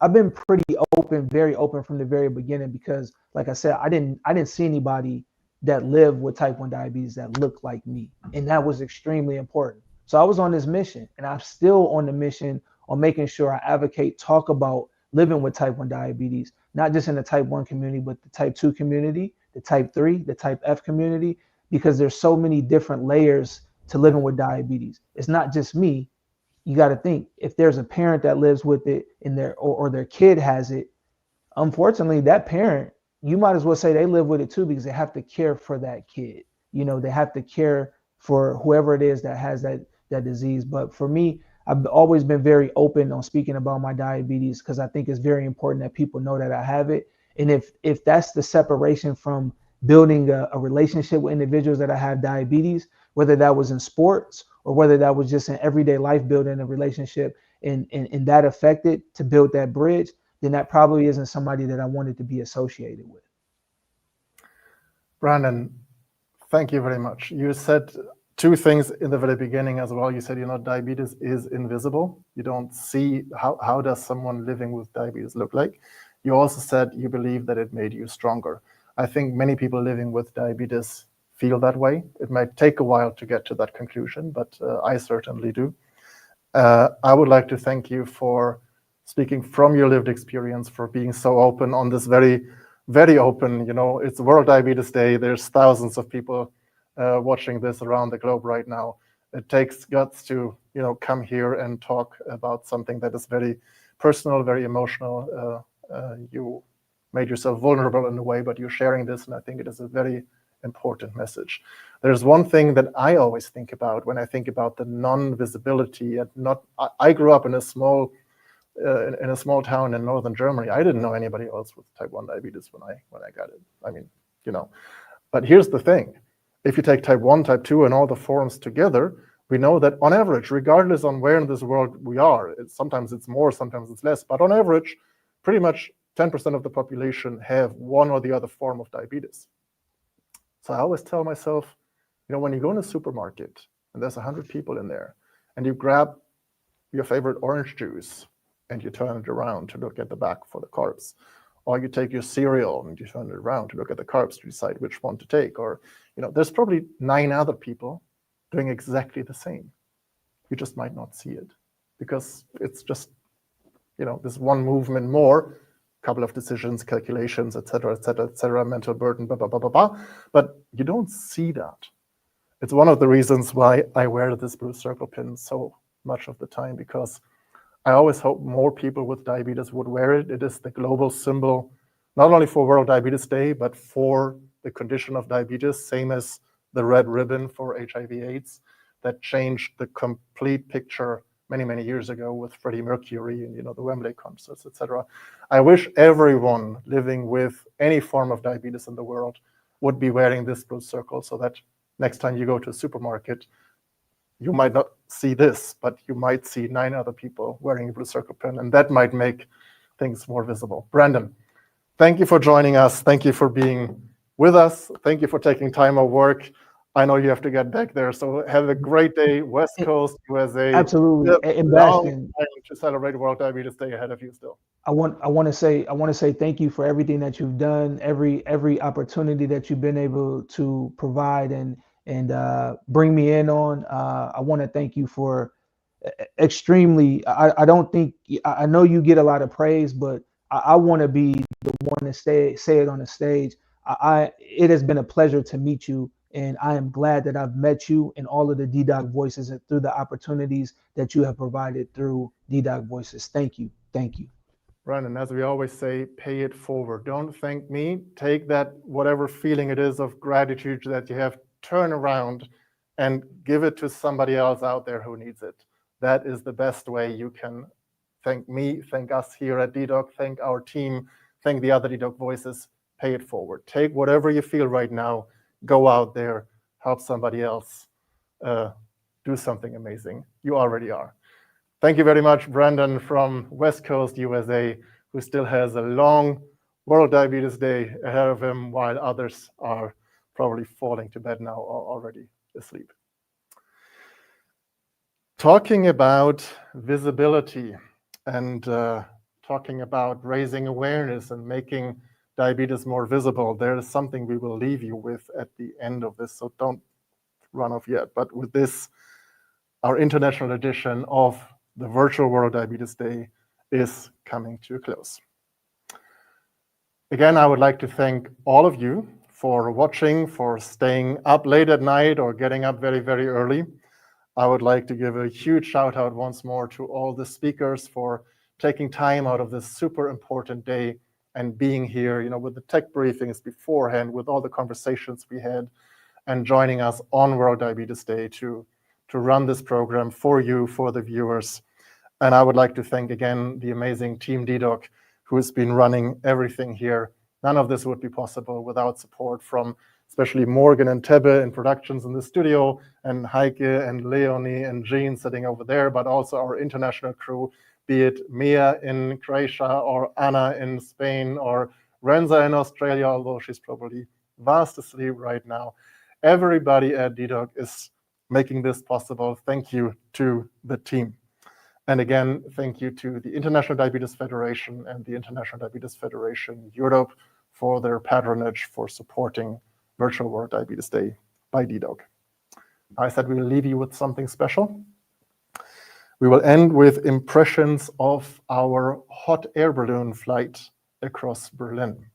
I've been pretty open, very open from the very beginning, because like I said, I didn't see anybody that lived with type 1 diabetes that looked like me. And that was extremely important. So I was on this mission, and I'm still on the mission on making sure I advocate, talk about living with type 1 diabetes, not just in the type 1 community, but the type 2 community, the type 3, the type F community, because there's so many different layers to living with diabetes. It's not just me. You got to think, if there's a parent that lives with it in their or their kid has it, unfortunately, that parent you might as well say they live with it too, because they have to care for that kid. You know, they have to care for whoever it is that has that disease. But for me, I've always been very open on speaking about my diabetes, because I think it's very important that people know that I have it. And if that's the separation from building a relationship with individuals that I have diabetes, whether that was in sports or whether that was just in everyday life, building a relationship and that affected to build that bridge, then that probably isn't somebody that I wanted to be associated with. Brandon, thank you very much. You said two things in the very beginning as well. You said, diabetes is invisible. You don't see how does someone living with diabetes look like. You also said you believe that it made you stronger. I think many people living with diabetes feel that way. It might take a while to get to that conclusion, but I certainly do. I would like to thank you for speaking from your lived experience, for being so open on this very, very open, it's World Diabetes Day. There's thousands of people watching this around the globe right now. It takes guts to, come here and talk about something that is very personal, very emotional. You made yourself vulnerable in a way, but you're sharing this, and I think it is a very important message. There's one thing that I always think about when I think about the non-visibility. I grew up in a small town in northern Germany. I didn't know anybody else with type 1 diabetes when I got it. I mean, but here's the thing. If you take type 1, type 2, and all the forms together, we know that on average, regardless on where in this world we are, sometimes it's more, sometimes it's less, but on average, pretty much 10% of the population have one or the other form of diabetes. So I always tell myself, when you go in a supermarket and there's 100 people in there, and you grab your favorite orange juice and you turn it around to look at the back for the carbs, or you take your cereal and you turn it around to look at the carbs to decide which one to take, or there's probably 9 other people doing exactly the same. You just might not see it because it's just this one movement more, couple of decisions, calculations, etc., mental burden, blah, blah, blah, blah, blah. But you don't see that. It's one of the reasons why I wear this blue circle pin so much of the time, because I always hope more people with diabetes would wear it. It is the global symbol, not only for World Diabetes Day, but for the condition of diabetes, same as the red ribbon for HIV/AIDS that changed the complete picture many, many years ago with Freddie Mercury and the Wembley concerts, etc. I wish everyone living with any form of diabetes in the world would be wearing this blue circle, so that next time you go to a supermarket, you might not see this, but you might see 9 other people wearing a blue circle pin, and that might make things more visible. Brandon, thank you for joining us. Thank you for being with us. Thank you for taking time off work. I know you have to get back there, so have a great day. West Coast, USA. Absolutely. And long Bastian, time to celebrate World Diabetes Day ahead of you still. I want to say thank you for everything that you've done, every opportunity that you've been able to provide and bring me in on. I want to thank you for extremely. I don't think I know you get a lot of praise, but I want to be the one to say it on the stage. It has been a pleasure to meet you, and I am glad that I've met you and all of the dedoc voices and through the opportunities that you have provided through dedoc voices. Thank you. Brandon, as we always say, pay it forward. Don't thank me. Take that, whatever feeling it is of gratitude that you have, turn around and give it to somebody else out there who needs it. That is the best way you can thank me, thank us here at dedoc, thank our team, thank the other dedoc voices. Pay it forward. Take whatever you feel right now, go out there, help somebody else, do something amazing. You already are. Thank you very much, Brandon from West Coast, USA, who still has a long World Diabetes Day ahead of him, while others are probably falling to bed now or already asleep. Talking about visibility and talking about raising awareness and making diabetes more visible, there is something we will leave you with at the end of this, so don't run off yet. But with this, our international edition of the virtual World Diabetes Day is coming to a close. Again, I would like to thank all of you for watching, for staying up late at night or getting up very, very early. I would like to give a huge shout out once more to all the speakers for taking time out of this super important day and being here, with the tech briefings beforehand, with all the conversations we had, and joining us on World Diabetes Day to run this program for you, for the viewers. And I would like to thank again the amazing team dedoc who has been running everything here. None of this would be possible without support from especially Morgan and Tebe in productions in the studio, and Heike and Leonie and Jean sitting over there, but also our international crew, be it Mia in Croatia or Anna in Spain or Renza in Australia, although she's probably fast asleep right now. Everybody at dedoc is making this possible. Thank you to the team. And again, thank you to the International Diabetes Federation and the International Diabetes Federation Europe for their patronage for supporting Virtual World Diabetes Day by dedoc. I said we will leave you with something special. We will end with impressions of our hot air balloon flight across Berlin.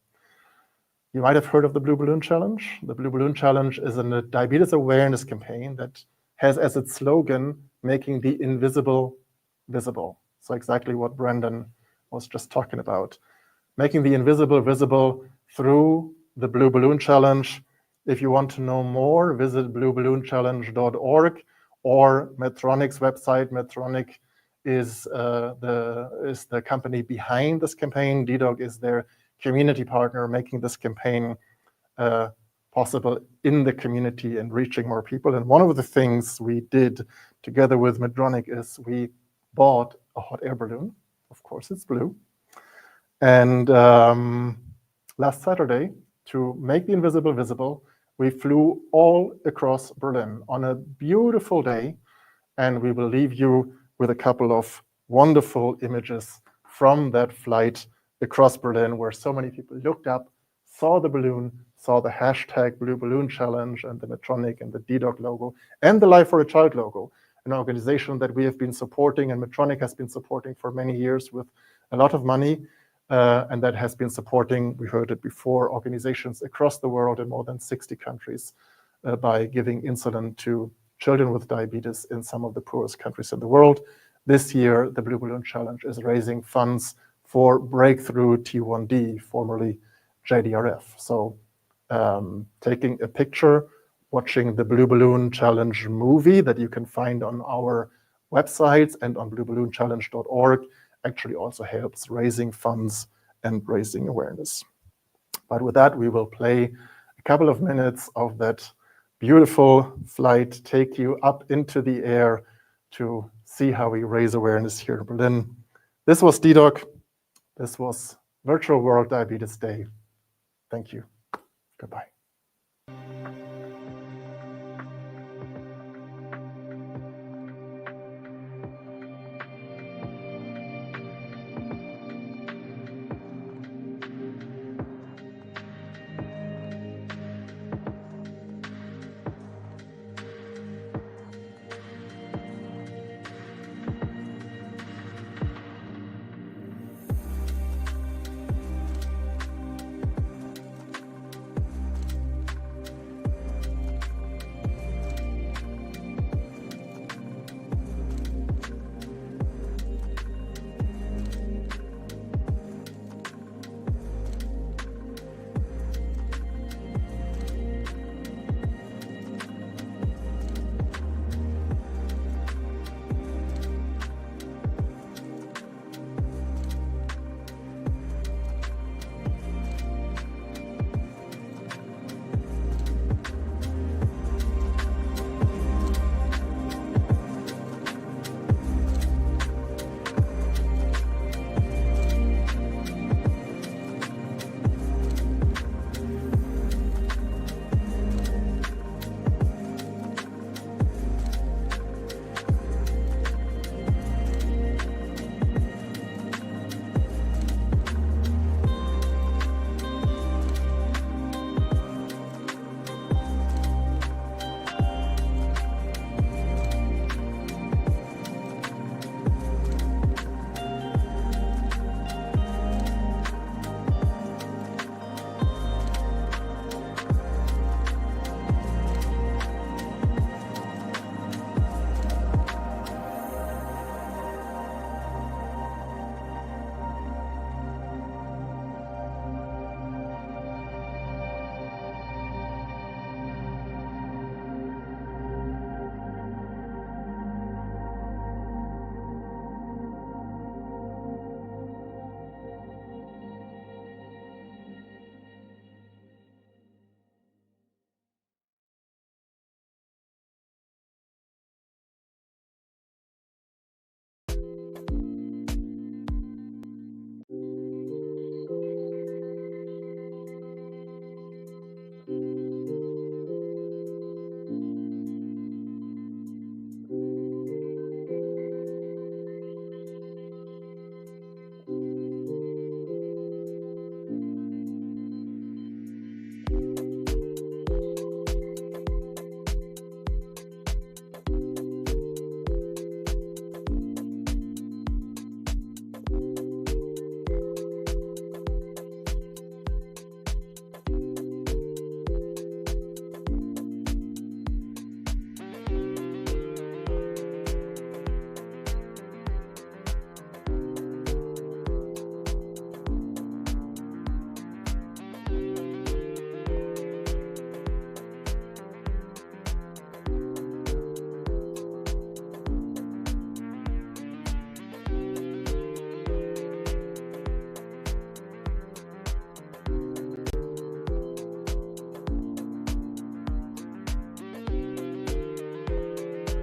You might have heard of the Blue Balloon Challenge. The Blue Balloon Challenge is a diabetes awareness campaign that has as its slogan, making the invisible visible. So exactly what Brendan was just talking about. Making the invisible visible through the Blue Balloon Challenge. If you want to know more, visit blueballoonchallenge.org or Medtronic's website. Medtronic is the company behind this campaign. dedoc is their community partner, making this campaign possible in the community and reaching more people. And one of the things we did together with Medtronic is we bought a hot air balloon. Of course, it's blue. And last Saturday, to make the invisible visible, we flew all across Berlin on a beautiful day. And we will leave you with a couple of wonderful images from that flight across Berlin, where so many people looked up, saw the balloon, saw the hashtag Blue Balloon Challenge and the Medtronic and the dedoc logo and the Life for a Child logo, an organization that we have been supporting and Medtronic has been supporting for many years with a lot of money, and that has been supporting, we heard it before, organizations across the world in more than 60 countries by giving insulin to children with diabetes in some of the poorest countries in the world. This year, the Blue Balloon Challenge is raising funds for Breakthrough T1D, formerly JDRF. So taking a picture, watching the Blue Balloon Challenge movie that you can find on our websites and on blueballoonchallenge.org actually also helps raising funds and raising awareness. But with that, we will play a couple of minutes of that beautiful flight, take you up into the air to see how we raise awareness here in Berlin. This was dedoc. This was Virtual World Diabetes Day. Thank you. Goodbye.